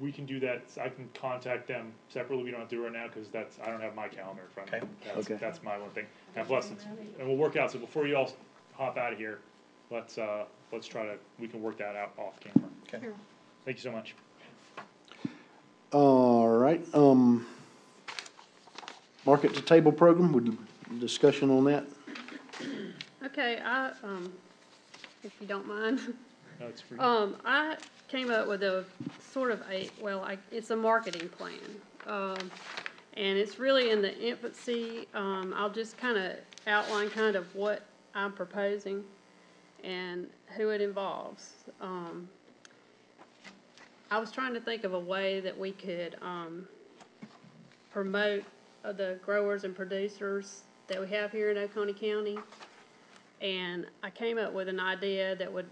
We can do that, I can contact them separately, we don't have to do it right now, cause I don't have my calendar in front of me. Okay. That's my one thing, and plus, and we'll work out, so before you all hop out of here, let's try to, we can work that out off camera. Okay. Sure. Thank you so much. All right, market to table program, would discussion on that? Okay, if you don't mind. No, it's free. I came up with a sort of it's a marketing plan. And it's really in the infancy. I'll just kind of outline kind of what I'm proposing and who it involves. I was trying to think of a way that we could, promote the growers and producers that we have here in Oconee County. And I came up with an idea that would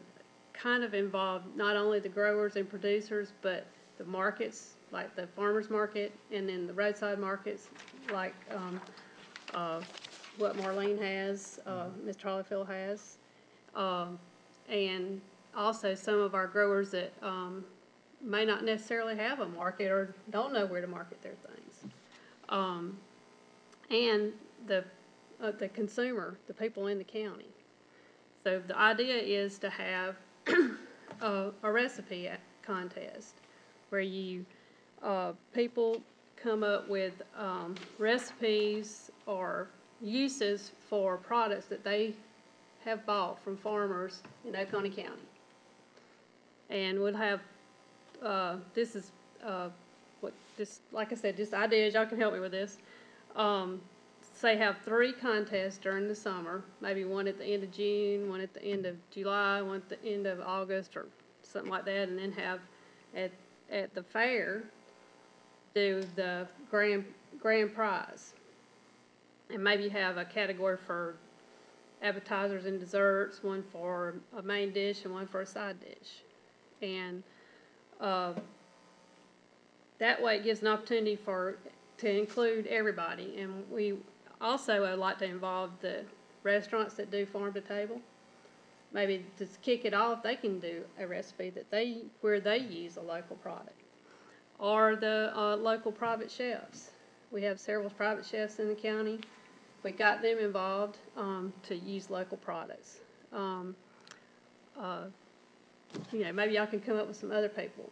kind of involve not only the growers and producers, but the markets, like the farmers market, and then the roadside markets, like what Marlene has, Ms. Charliefield has, and also some of our growers that may not necessarily have a market or don't know where to market their things, and the consumer, the people in the county. So the idea is to have a recipe contest where people come up with recipes or uses for products that they have bought from farmers in Oconee County. And we'll have, like I said, just ideas, y'all can help me with this. Say have 3 contests during the summer, maybe one at the end of June, one at the end of July, one at the end of August or something like that, and then have at the fair do the grand prize. And maybe have a category for appetizers and desserts, one for a main dish and one for a side dish. And that way it gives an opportunity to include everybody. And we also would like to involve the restaurants that do farm to table. Maybe to kick it off, they can do a recipe where they use a local product. Or the local private chefs. We have several private chefs in the county. We got them involved to use local products. Maybe y'all can come up with some other people.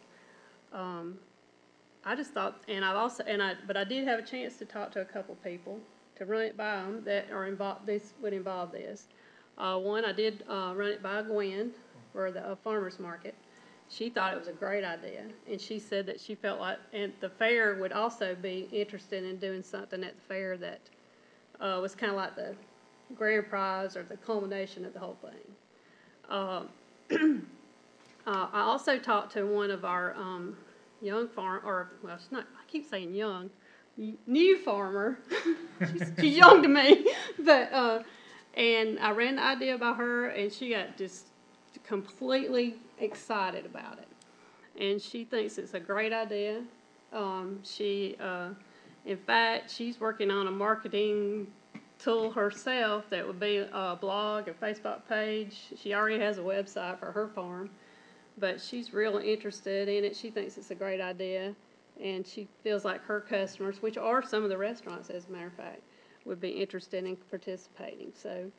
I just thought, but I did have a chance to talk to a couple people to run it by them that are involved. This would involve this. One, I did run it by Gwen for the farmers market. She thought it was a great idea, and she said that she felt like, and the fair would also be interested in doing something at the fair that was kind of like the grand prize or the culmination of the whole thing. I also talked to one of our young well, it's not, I keep saying young, new farmer. she's young to me, but and I ran the idea by her, and she got just completely excited about it, and she thinks it's a great idea. In fact, she's working on a marketing tool herself that would be a blog, a Facebook page. She already has a website for her farm, but she's really interested in it. She thinks it's a great idea, and she feels like her customers, which are some of the restaurants, as a matter of fact, would be interested in participating. So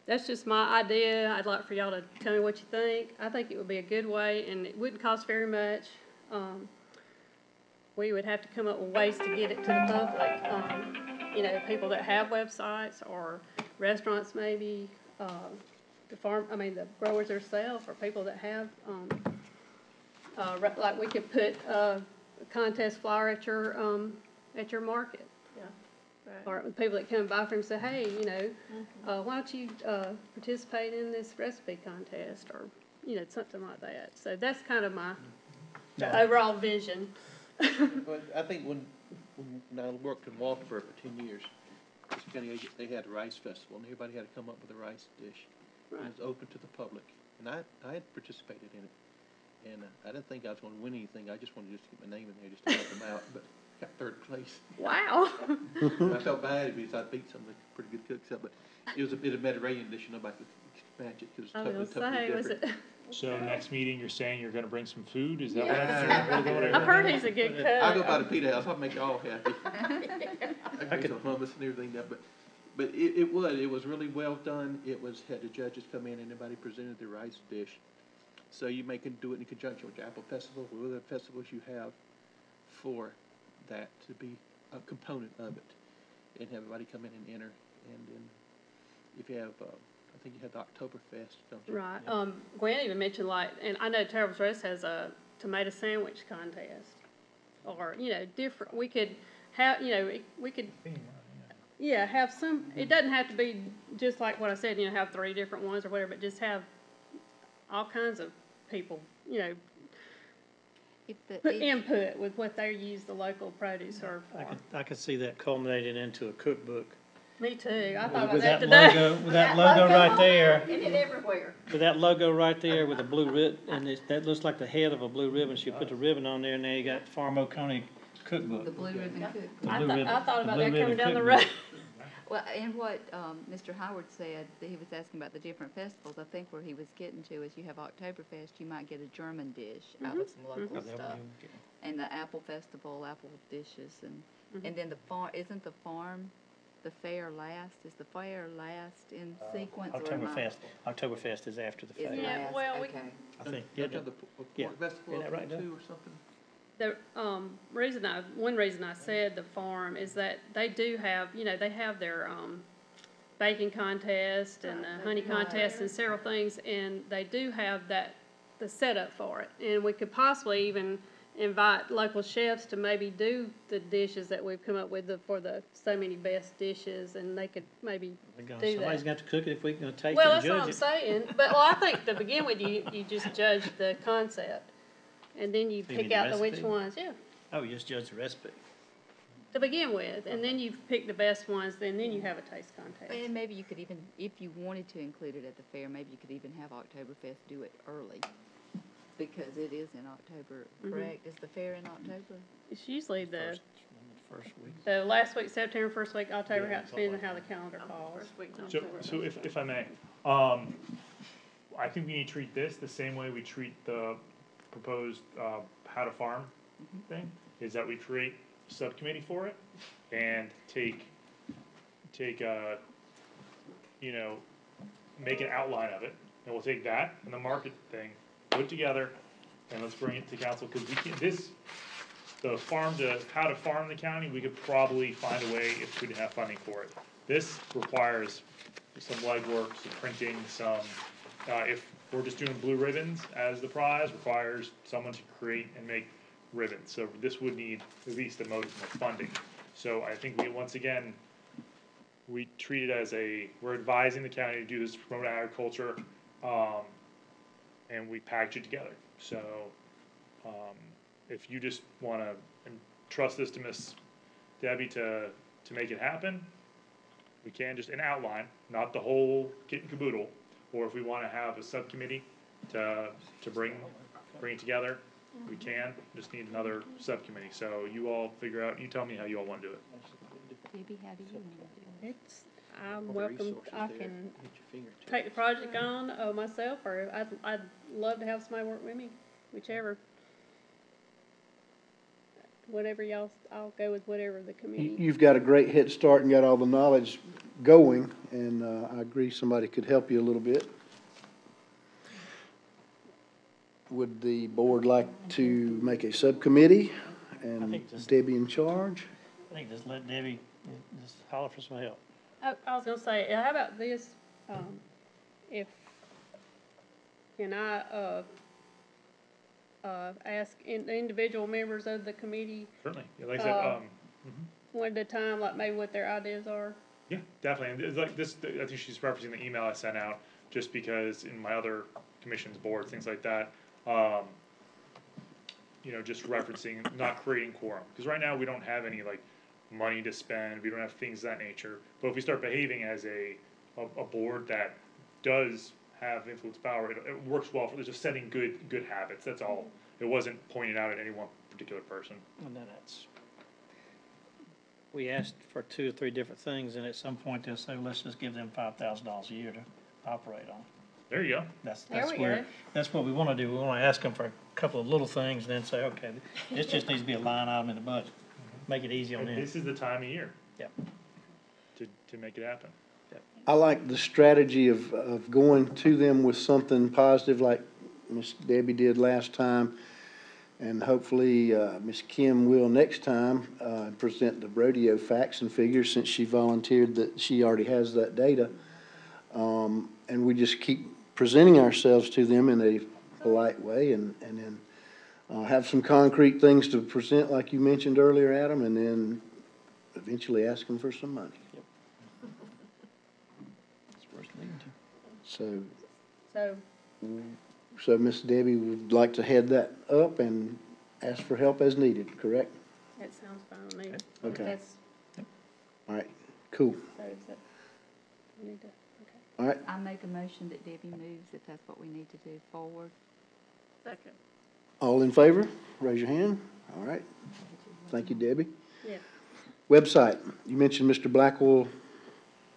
that's just my idea. I'd like for y'all to tell me what you think. I think it would be a good way, and it wouldn't cost very much. We would have to come up with ways to get it to the public. You know, people that have websites or restaurants maybe, the growers themselves or people that have, like we could put a contest flyer at your market. Or people that come by from and say, hey, you know, why don't you participate in this recipe contest, or, you know, something like that. So that's kind of my overall vision. But I think when I worked in Walterboro for 10 years, this county agent, they had a rice festival, and everybody had to come up with a rice dish. Right. It was open to the public, and I had participated in it. And I didn't think I was going to win anything. I just wanted to get my name in there just to help them out, but got third place. Wow. I felt bad because I beat some of the pretty good cooks up, but it was a bit of Mediterranean dish, and nobody could match it because I it was was gonna totally say, was different. it? So next meeting, you're saying you're gonna bring some food? Is that what Yeah. I'm hearing? I've heard he's a good cook. I'll go by the Pita House. I'll make you all happy. I can do some hummus and everything there, but it was really well done. Had the judges come in and everybody presented their rice dish. So you may can do it in conjunction with your Apple Festival or other festivals you have for that to be a component of it, and have everybody come in and enter. And then if you have, I think you had the Oktoberfest, don't you? Right. Yeah. Gwen even mentioned, like, and I know Terrible's Rest has a tomato sandwich contest, or, you know, different. We could have, you know, we could, yeah, have some. It doesn't have to be just like what I said, you know, have 3 different ones or whatever, but just have all kinds of people, you know, put input with what they use the local produce or for. I could see that culminating into a cookbook. Me too. I thought about With that that today. logo, with that logo right there, And it everywhere. with that logo right there with a blue ribbon, and that looks like the head of a blue ribbon. She put the ribbon on there, and now you got Farm Oconee cookbook. The Blue Ribbon Cookbook. The I blue ribbon- thought the about blue that coming ribbon down the cookbook. road. Well, and what Mr. Howard said, that he was asking about the different festivals, I think where he was getting to is you have Oktoberfest, you might get a German dish out of some local Oh, that stuff. would be- And the Apple Festival, apple dishes, and Mm-hmm. then the farm, isn't the farm, the fair last? Is the fair last in sequence or am I? Oktoberfest is after the Is fair. Yeah, last? well, we- Okay. I think. Don't you have the Yeah. pork festival Isn't that right, open Doug? too or something? The one reason I said the farm is that they do have, you know, they have their baking contest and the honey contest and several things, and they do have the setup for it. And we could possibly even invite local chefs to maybe do the dishes that we've come up with for the so many best dishes, and they could maybe do Somebody's that. got to cook it if we're going to taste Well, it and that's what I'm judge it. saying. But, well, I think to begin with, you just judge the concept, and then you You mean pick the out which recipe? ones, yeah, Oh, you just judge the recipe. to begin with, and then you pick the best ones, then you have a taste contest. And maybe you could even, if you wanted to include it at the fair, maybe you could even have Oktoberfest do it early. Because it is in October, correct? Is the fair in October? It's usually the First week. last week, September, first week, October, depending on how the calendar falls. So if I may, I think we need to treat this the same way we treat the proposed, how to farm thing, is that we create a subcommittee for it and take, you know, make an outline of it, and we'll take that and the market thing, put it together, and let's bring it to council, cause we can't, how to farm the county, we could probably find a way if we didn't have funding for it. This requires some legwork, some printing, if we're just doing blue ribbons as the prize, requires someone to create and make ribbons. So this would need at least a modicum of funding. So I think we, once again, we treat it as we're advising the county to do this to promote agriculture, and we package it together. So, if you just wanna entrust this to Miss Debbie to make it happen, we can just an outline, not the whole kit and caboodle. Or if we wanna have a subcommittee to bring it together, we can, just need another subcommittee. So you all figure out, you tell me how you all wanna do it. Debbie, how do you want to do it? I'm welcome, I can take the project on, myself, or I'd love to have somebody work with me, whichever. Whatever y'all, I'll go with whatever the committee. You've got a great head start and got all the knowledge going, and I agree somebody could help you a little bit. Would the board like to make a subcommittee and think just- Debbie in charge? I think just let Debbie, just holler for some help. I was gonna say, how about this, if, can I, ask the individual members of the committee Certainly, yeah, like I said, one at a time, like maybe what their ideas are? yeah, definitely. And it's like this, I think she's referencing the email I sent out, just because in my other commissions, boards, things like that, you know, just referencing, not creating quorum. Because right now, we don't have any, like, money to spend, we don't have things of that nature. But if we start behaving as a board that does have influence power, it works well for just setting good habits, that's all. It wasn't pointed out at any one particular person. And then we asked for 2 or 3 different things, and at some point they'll say, let's just give them $5,000 a year to operate on. There you go. There we go. That's what we wanna do. We wanna ask them for a couple of little things, and then say, okay, this just needs to be a line item in the budget. Make it easy on And them. this is the time of year. Yep. To make it happen. I like the strategy of going to them with something positive like Miss Debbie did last time. And hopefully, Miss Kim will next time, present the rodeo facts and figures since she volunteered that she already has that data. And we just keep presenting ourselves to them in a polite way and then have some concrete things to present like you mentioned earlier, Adam, and then eventually ask them for some money. So, So, Miss Debbie would like to head that up and ask for help as needed, correct? that sounds fine with me. Okay. That's, All right, cool. so is that, we need to, okay. All right, I make a motion that Debbie moves if that's what we need to do forward. Second. all in favor? Raise your hand. All right. Thank you, Debbie. Yeah. Website, you mentioned Mr. Blackwell.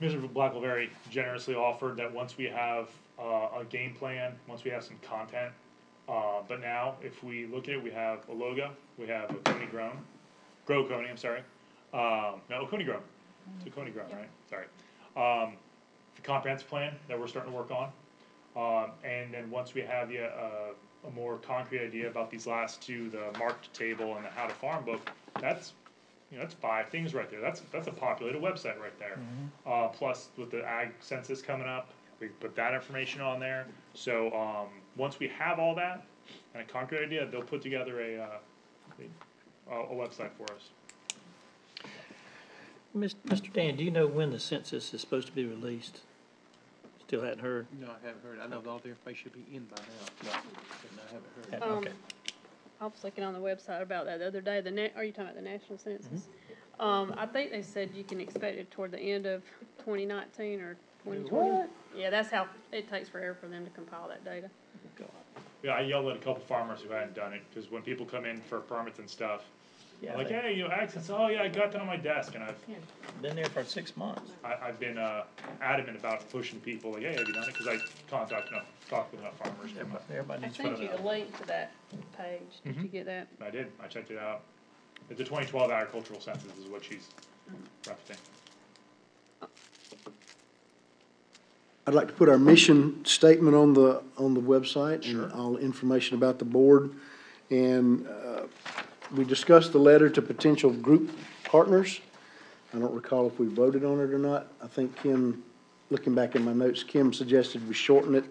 Mr. Blackwell very generously offered that once we have a game plan, once we have some content, but now if we look at it, we have a logo, we have a Coney Grown, Grow Coney, I'm sorry. No, Coney Grown. It's a Coney Grown, right? Sorry. The comprehensive plan that we're starting to work on. And then once we have a more concrete idea about these last 2, the marked table and the how to farm book, that's 5 things right there. That's a populated website right there. Plus with the ag census coming up, we put that information on there. So, once we have all that and a concrete idea, they'll put together a website for us. Mr. Dan, do you know when the census is supposed to be released? Still hadn't heard? No, I haven't heard. I know all the information should be in by now. No, I haven't heard. Okay. I was looking on the website about that the other day, are you talking about the national census? I think they said you can expect it toward the end of 2019 or 2020. Yeah, that's how, it takes forever for them to compile that data. Yeah, I yelled at a couple farmers who hadn't done it, because when people come in for permits and stuff, Yeah, like, they've hey, ag census, oh yeah, I got that on my desk, and been there for 6 months. I've been adamant about pushing people, like, hey, have you done it? Because I talked with enough farmers. Everybody I needs sent to. you the link to that page. Did you get that? I did, I checked it out. The 2012 agricultural census is what she's referencing. I'd like to put our mission statement on the website Sure. and all information about the board. And we discussed the letter to potential group partners. I don't recall if we voted on it or not. I think Kim, looking back in my notes, Kim suggested we shorten it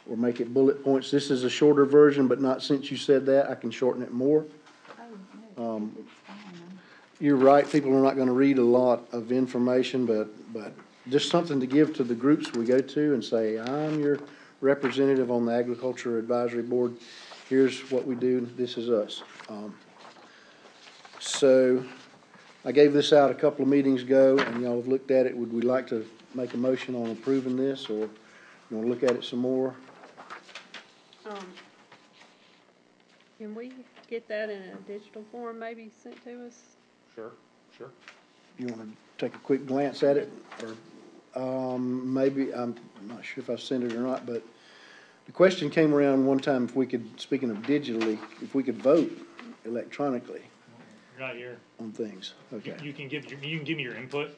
or make it bullet points. This is a shorter version, but not since you said that, I can shorten it more. Oh, no, it's fine. You're right, people are not gonna read a lot of information, but But just something to give to the groups we go to and say, I'm your representative on the Agriculture Advisory Board. Here's what we do, this is us. So I gave this out a couple of meetings ago, and y'all have looked at it. Would we like to make a motion on approving this, or you want to look at it some more? Can we get that in a digital form maybe sent to us? Sure, sure. You want to take a quick glance at it, or, maybe, I'm not sure if I've sent it or not, but the question came around one time if we could, speaking of digitally, if we could vote electronically You're not here. on things. Okay. You can give me your input,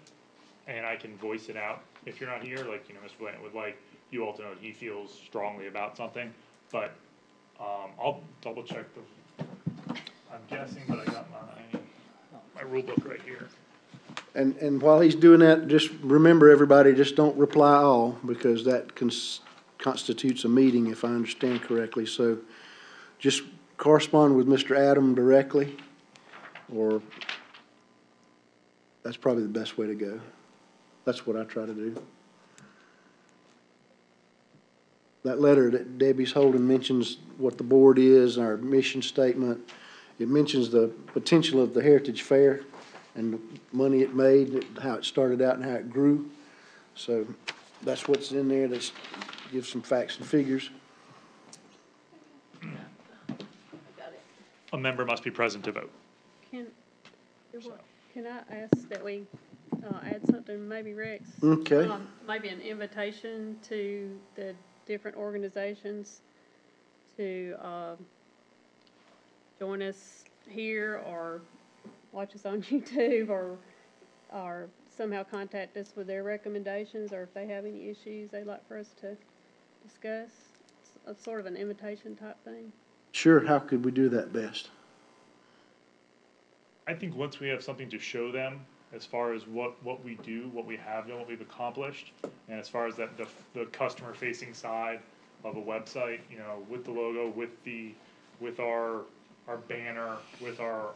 and I can voice it out. If you're not here, like, Mr. Blanton would like you all to know that he feels strongly about something, but, I'll double check I'm guessing, but I got my rule book right here. And while he's doing that, just remember, everybody, just don't reply all, because that constitutes a meeting, if I understand correctly. So just correspond with Mr. Adam directly, or that's probably the best way to go. That's what I try to do. That letter that Debbie's holding mentions what the board is, our mission statement. It mentions the potential of the Heritage Fair and the money it made, how it started out and how it grew. So that's what's in there. That gives some facts and figures. A member must be present to vote. Can I ask that we, add something, maybe Rex? Okay. Maybe an invitation to the different organizations to, join us here or watch us on YouTube or somehow contact us with their recommendations, or if they have any issues they'd like for us to discuss. It's sort of an invitation type thing. Sure, how could we do that best? I think once we have something to show them, as far as what we do, what we have done, what we've accomplished, and as far as that the customer facing side of a website, with the logo, with our banner, with our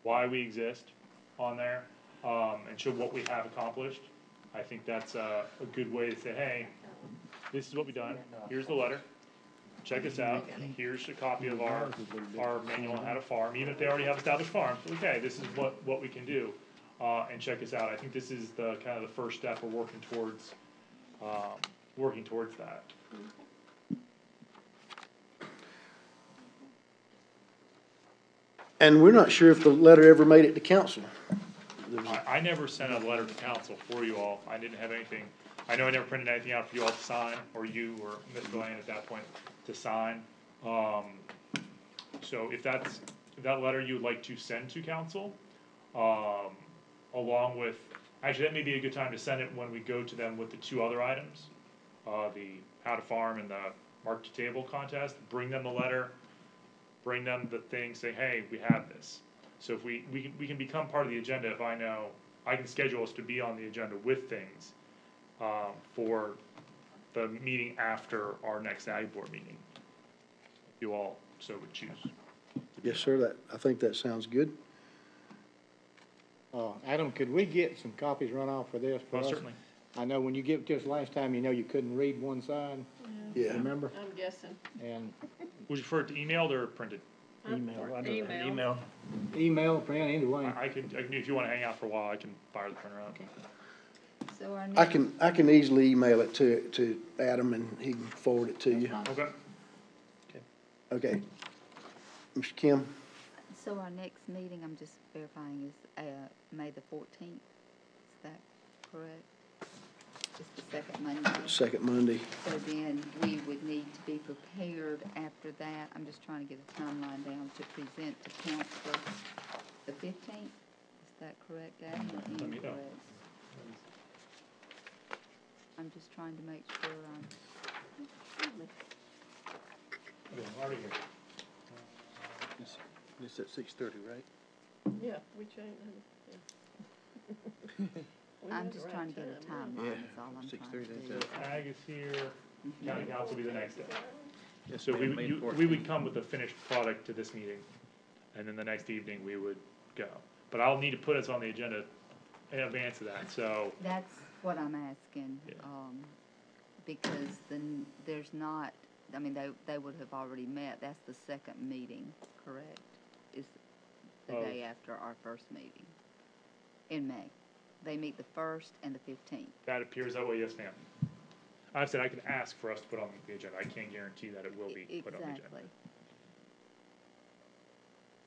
why we exist on there, and show what we have accomplished. I think that's a good way to say, hey, this is what we've done. Here's the letter. Check us out. Here's a copy of our manual on how to farm. Even if they already have established farms, okay, this is what we can do, and check us out. I think this is the kind of the first step we're working towards that. And we're not sure if the letter ever made it to council. I never sent a letter to council for you all. I didn't have anything. I know I never printed anything out for you all to sign, or you or Mr. Lane at that point to sign. So if that letter you would like to send to council, along with, actually that may be a good time to send it when we go to them with the two other items, the how to farm and the mark to table contest. Bring them the letter, bring them the thing, say, hey, we have this. So if we can become part of the agenda if I know, I can schedule us to be on the agenda with things for the meeting after our next Ag Board meeting. If you all so would choose. Yes, sir, I think that sounds good. Adam, could we get some copies run off for this for Most us? certainly. I know when you gave it to us last time, you couldn't read one side, Yeah. remember? I'm guessing. And Would you prefer it emailed or printed? Email. Email. email, print, either I can, if you wanna hang out for a while, I can fire the printer up. So our I next, I can easily email it to Adam and he can forward it to you. Okay. Okay. Mr. Kim? so our next meeting, I'm just verifying, is, May the 14th. Is that correct? Just the second Monday. Second Monday. So then we would need to be prepared after that. I'm just trying to get a timeline down to present to council the 15th. Is that correct, Adam, or Let me know. incorrect? I'm just trying to make sure Already here. It's at 6:30, right? Yeah, we changed. I'm just trying to get a timeline, is all I'm trying 6:30, to do. that's So Ag is here, county council will be the next day. Yes, So ma'am, May the we would come with the finished product to this meeting, and then the next evening we would go. But I'll need to put us on the agenda in advance of that, so, That's what I'm asking, Yeah. because then there's not, I mean, they would have already met, that's the second meeting, correct? Is the Of- day after our first meeting in May. They meet the 1st and the 15th. that appears that way, yes, ma'am. I've said I can ask for us to put on the agenda, I can't guarantee that it will be put on the agenda. Exactly.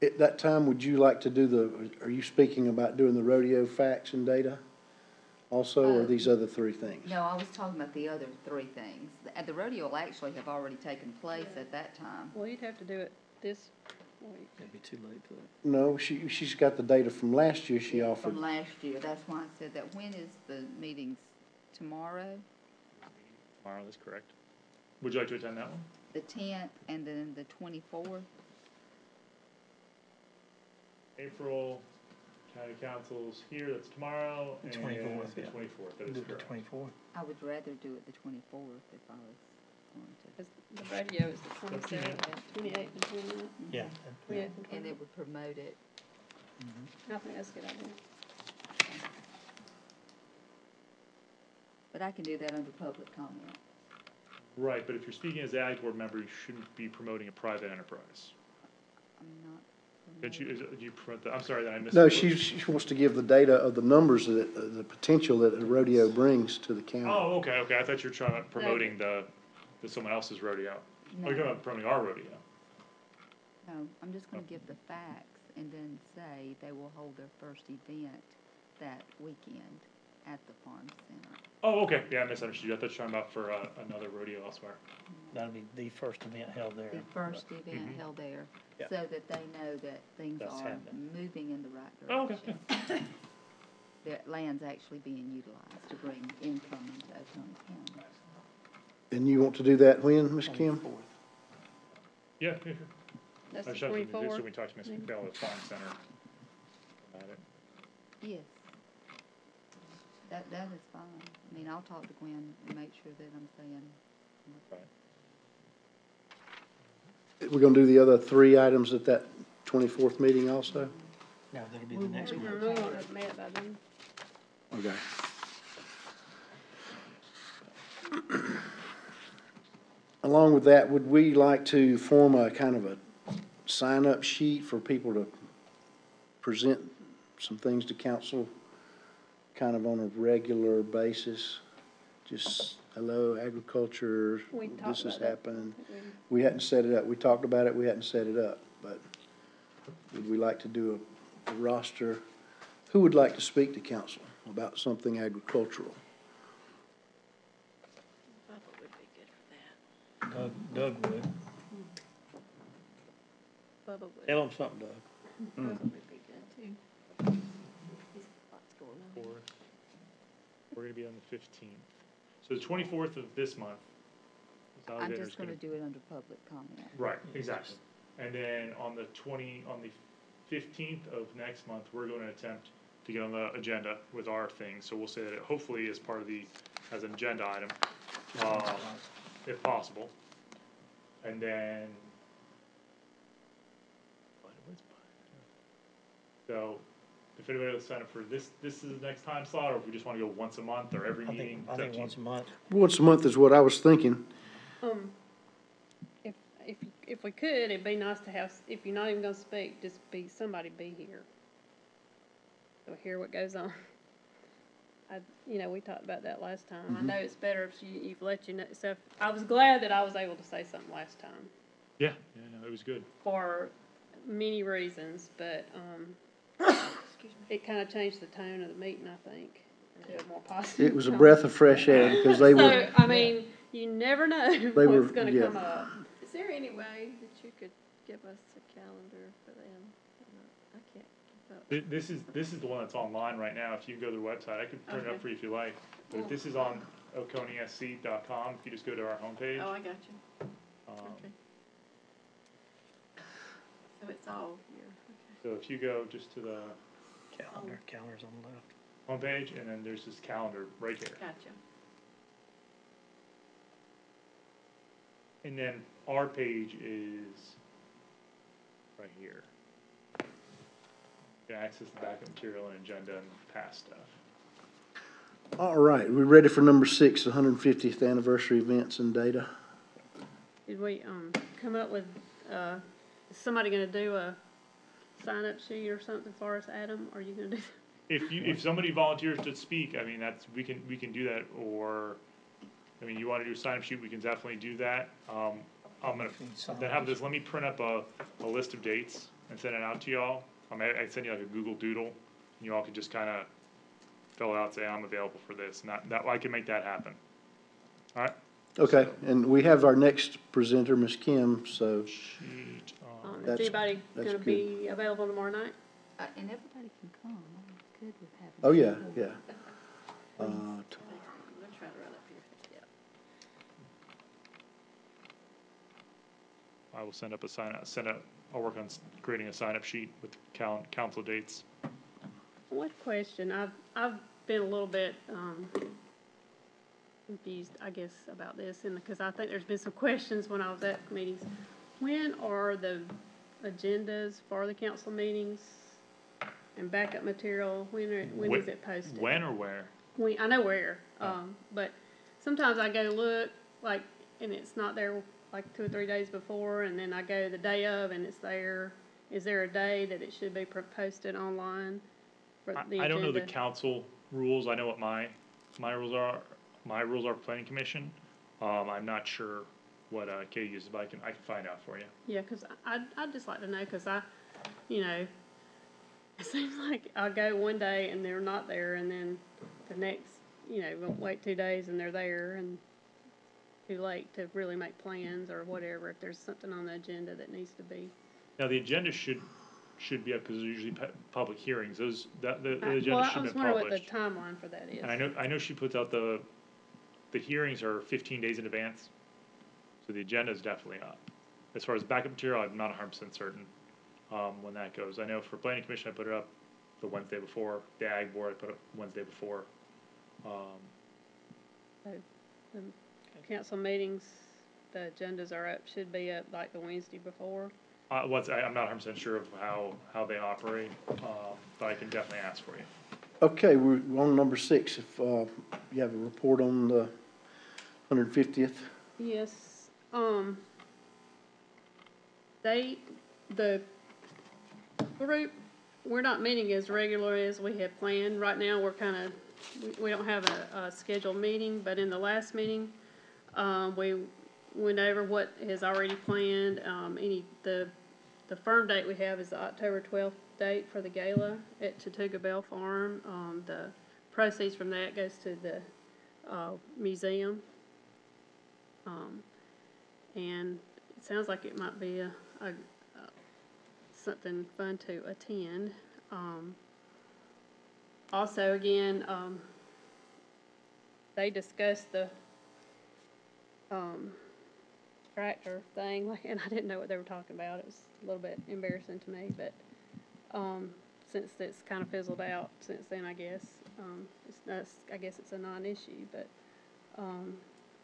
At that time, would you like to do are you speaking about doing the rodeo facts and data also, or these other three things? No, I was talking about the other three things. The rodeo will actually have already taken place at that time. Well, you'd have to do it this week. It'd be too late for that. No, she's got the data from last year she offered. From last year, that's why I said that. When is the meetings? Tomorrow, Tomorrow, that's correct. Would you like to attend that one? the 10th, and then the 24th? April, county council's here, that's tomorrow, and 24th, the yeah. 24th, that is Do the correct. 24th. I would rather do it the 24th if I was going to. 'Cause the radio is the 27th, 28th and 29th. Yeah. 28th and And 29th. it would promote it. I think that's a good idea. But I can do that under public comment. Right, but if you're speaking as an ag board member, you shouldn't be promoting a private enterprise. I'm not. Did you, promoting- do you promote the, I'm sorry that I missed. No, the- she wants to give the data of the numbers that, the potential that a rodeo brings to the county. Oh, okay, I thought you were trying to promoting the someone else's rodeo. Oh, you're talking No, about promoting our rodeo. no, I'm just gonna give the facts and then say they will hold their first event that weekend at the farm center. Oh, okay, yeah, I misunderstood you, I thought you were talking about for, another rodeo elsewhere. That'll be the first event held there. The first event held there, Yeah. so that they know that things That's are happening. moving in the right Oh, okay, direction. That land's actually being utilized to bring income into Oconee County. And you want to do that when, Ms. Kim? 24th. Yeah, yeah, sure. That's I the just have to, so 24th. we talked to Ms. McBell at the farm center about it. Yes. That is fine. I mean, I'll talk to Gwen and make sure that I'm saying, Right. We're gonna do the other three items at that 24th meeting also? No, that'll be the next We month. won't have met by then. Okay. Along with that, would we like to form a kind of a sign-up sheet for people to present some things to council kind of on a regular basis? Just, hello, agriculture, We talked this has about that. happened. We hadn't set it up. We talked about it, we hadn't set it up, but would we like to do a roster? Who would like to speak to council about something agricultural? Bubba would be good for that. Doug would. Bubba would. Tell him something, Doug. Bubba would be good too. He's got lots going on. We're gonna be on the 15th. So the 24th of this month. is I'm Alexander's just gonna do it under public comment. Right, exactly. And then on the 15th of next month, we're going to attempt to get on the agenda with our thing. So we'll say that it hopefully is part of as an agenda item, if possible. And then. So if anybody wants to sign up for this is the next time slot, or if we just want to go once a month or every I meeting. think, I it's up think to you. once a month. Once a month is what I was thinking. If we could, it'd be nice to have, if you're not even gonna speak, just somebody be here. So hear what goes on. We talked about that last time. I know it's better if you've let you know, so I was glad that I was able to say something last time Yeah, no, it was good. for many reasons, but, it kinda changed the tone of the meeting, I think, to a more positive. It was a tone. breath of fresh air because they were, So, I mean, you never know They were- what's gonna yeah. come up. Is there any way that you could give us a calendar for them? I can't keep up. This is the one that's online right now. If you go to the website, I could print it up Okay. for you if you like. But this is on oconiesc.com. If you just go to our homepage. Oh, I got you. um, Okay. So it's all here. Okay. So if you go just to the Calendar's on the left. homepage, and then there's this calendar right here. Gotcha. And then our page is right here. You can access the backup material and agenda and past stuff. All right, we're ready for number 6, the 150th anniversary events and data. Did we, come up with, is somebody gonna do a sign-up sheet or something for us, Adam? Are you gonna do? If somebody volunteers to speak, I mean, we can do that, or, I mean, you wanna do a sign-up sheet, we can definitely do that. I'm gonna, then have this, let me print up a list of dates and send it out to y'all. I'd send you like a Google Doodle, and you all could just kinda fill it out, say, I'm available for this, and that, I can make that happen. Alright? Okay, and we have our next presenter, Ms. Kim, so, Sheet, Is That's- anybody that's gonna good. be available tomorrow night? And everybody can come, I'm good with having. oh, yeah, people. yeah. I'm gonna try to run up here, yeah. I will send up I'll work on creating a sign-up sheet with council dates. One question, I've been a little bit, confused, I guess, about this, and, because I think there's been some questions when I was at meetings. When are the agendas for the council meetings and backup material, when is it posted? When or where? I know where, but sometimes I go look, like, and it's not there like 2 or 3 days before, and then I go the day of and it's there. Is there a day that it should be posted online for the agenda? I don't know the council rules, I know what my rules are. My rules are planning commission. I'm not sure what, Katie uses, but I can find out for you. Yeah, 'cause I'd just like to know, 'cause you know, it seems like I'll go one day and they're not there, and then the next, we'll wait 2 days and they're there, and too late to really make plans or whatever, if there's something on the agenda that needs to be. Now, the agenda should be up, because there's usually public hearings, the Well, agenda I should was be wondering what the published. timeline for that is. And I know she puts out the hearings are 15 days in advance, so the agenda is definitely up. As far as backup material, I'm not 100% certain, when that goes. I know for planning commission, I put it up the Wednesday before, the ag board, I put it Wednesday before. The council meetings, the agendas are up, should be up like the Wednesday before. I'm not 100% sure of how they operate, but I can definitely ask for you. Okay, we're on number 6, if, you have a report on the 150th. Yes, the group, we're not meeting as regularly as we had planned. Right now, we're we don't have a scheduled meeting, but in the last meeting, we went over what is already planned. The firm date we have is the October 12th date for the gala at Chattooga Bell Farm. The proceeds from that goes to the museum. And it sounds like it might be something fun to attend. Also, again, they discussed the tractor thing, and I didn't know what they were talking about. It was a little bit embarrassing to me, but since it's kind of fizzled out since then, I guess I guess it's a non-issue. But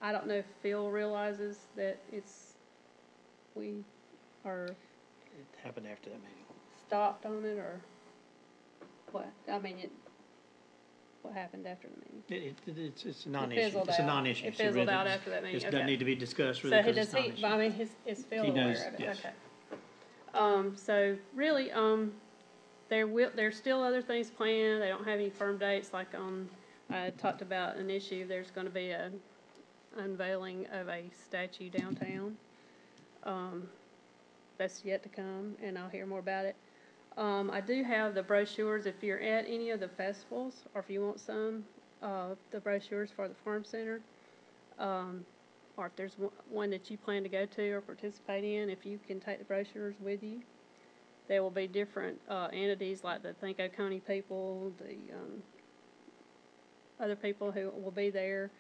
I don't know if Phil realizes that we are It happened after that meeting. stopped on it, or what? I mean, what happened after the meeting? It's a non-issue. fizzled It's a out. non-issue. It So fizzled really, out after that meeting, It doesn't okay. need to be discussed really, So because does it's he, non-issue. I mean, is Phil He aware knows, of it? yes. Okay. So really, there's still other things planned. They don't have any firm dates, like I talked about an issue. There's gonna be a unveiling of a statue downtown. That's yet to come, and I'll hear more about it. I do have the brochures, if you're at any of the festivals, or if you want some, the brochures for the Farm Center. Or if there's one that you plan to go to or participate in, if you can take the brochures with you. There will be different entities like the Think Oconee people, the other people who will be there.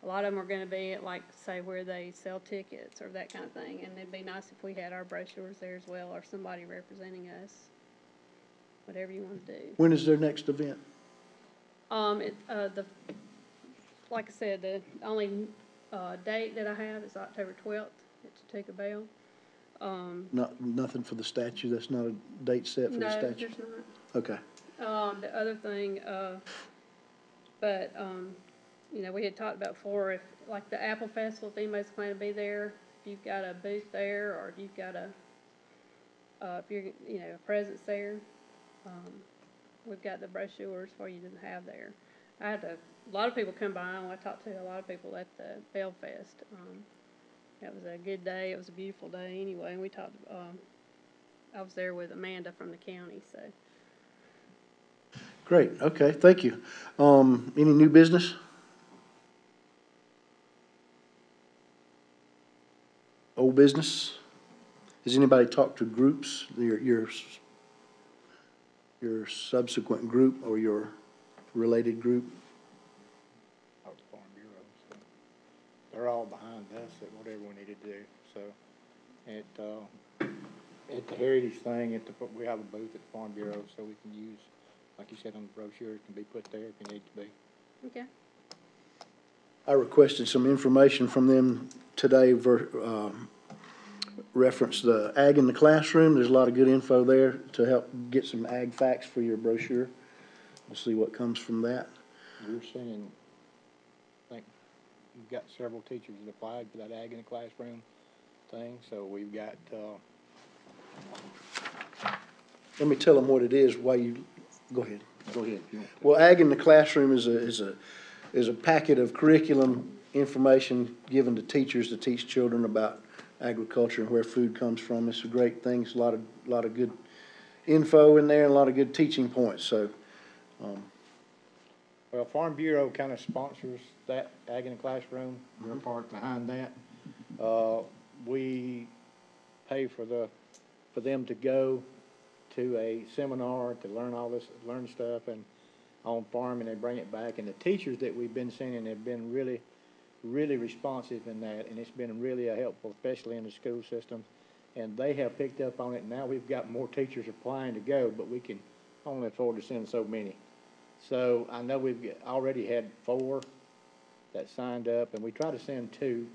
A lot of them are going to be at, like, say, where they sell tickets or that kind of thing. And it'd be nice if we had our brochures there as well, or somebody representing us. Whatever you want to do. When is their next event? Like I said, the only date that I have is October 12th at Chattooga Bell. Nothing for the statue, that's not a date set for the No, statue? there's not. Okay, The other thing, But, you know, we had talked about before, if, like the Apple Festival, if anybody's planning to be there, if you've got a booth there, or if you've got if you're, you know, a presence there, we've got the brochures for you to have there. I had a lot of people come by, and I talked to a lot of people at the Bell Fest. It was a good day, it was a beautiful day anyway, and we talked, I was there with Amanda from the county, so. Great, okay, thank you. Any new business? Old business? Has anybody talked to groups, your subsequent group or your related group? Out the Farm Bureau, so they're all behind us at whatever we need to do, so. At the Heritage thing, we have a booth at the Farm Bureau, so we can use, like you said, on the brochure, it can be put there if it needs to be. Okay. I requested some information from them today, reference the ag in the classroom. There's a lot of good info there to help get some ag facts for your brochure. We'll see what comes from that. We're sending, I think, we've got several teachers that applied for that ag in the classroom thing, so we've got, Let me tell them what it is while you, go ahead. Go ahead. Well, ag in the classroom is a packet of curriculum information given to teachers to teach children about agriculture and where food comes from. It's a great thing. It's a lot of good info in there and a lot of good teaching points, so. well, Farm Bureau kind of sponsors that ag in the classroom. We're part behind that. We pay for them to go to a seminar to learn stuff and on farming, they bring it back. And the teachers that we've been sending have been really, really responsive in that, and it's been really helpful, especially in the school system. And they have picked up on it. Now we've got more teachers applying to go, but we can only afford to send so many. So I know we've already had 4 that signed up, and we try to send 2,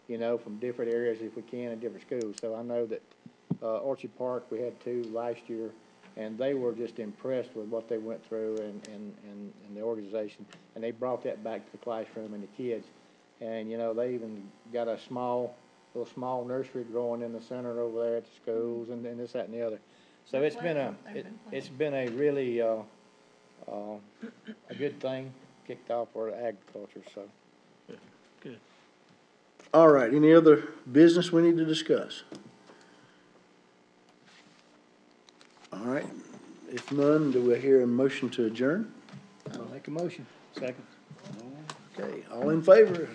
you know, from different areas if we can in different schools. So I know that Orchard Park, we had 2 last year, and they were just impressed with what they went through and the organization. And they brought that back to the classroom and the kids. And, you know, they even got a little small nursery growing in the center over there at the schools and this, that, and the other. So it's been a really a good thing kicked off for agriculture, so. Good. All right, any other business we need to discuss? All right, if none, do we hear a motion to adjourn? I'll make a motion. Second. Okay, all in favor?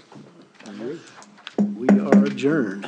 We are adjourned.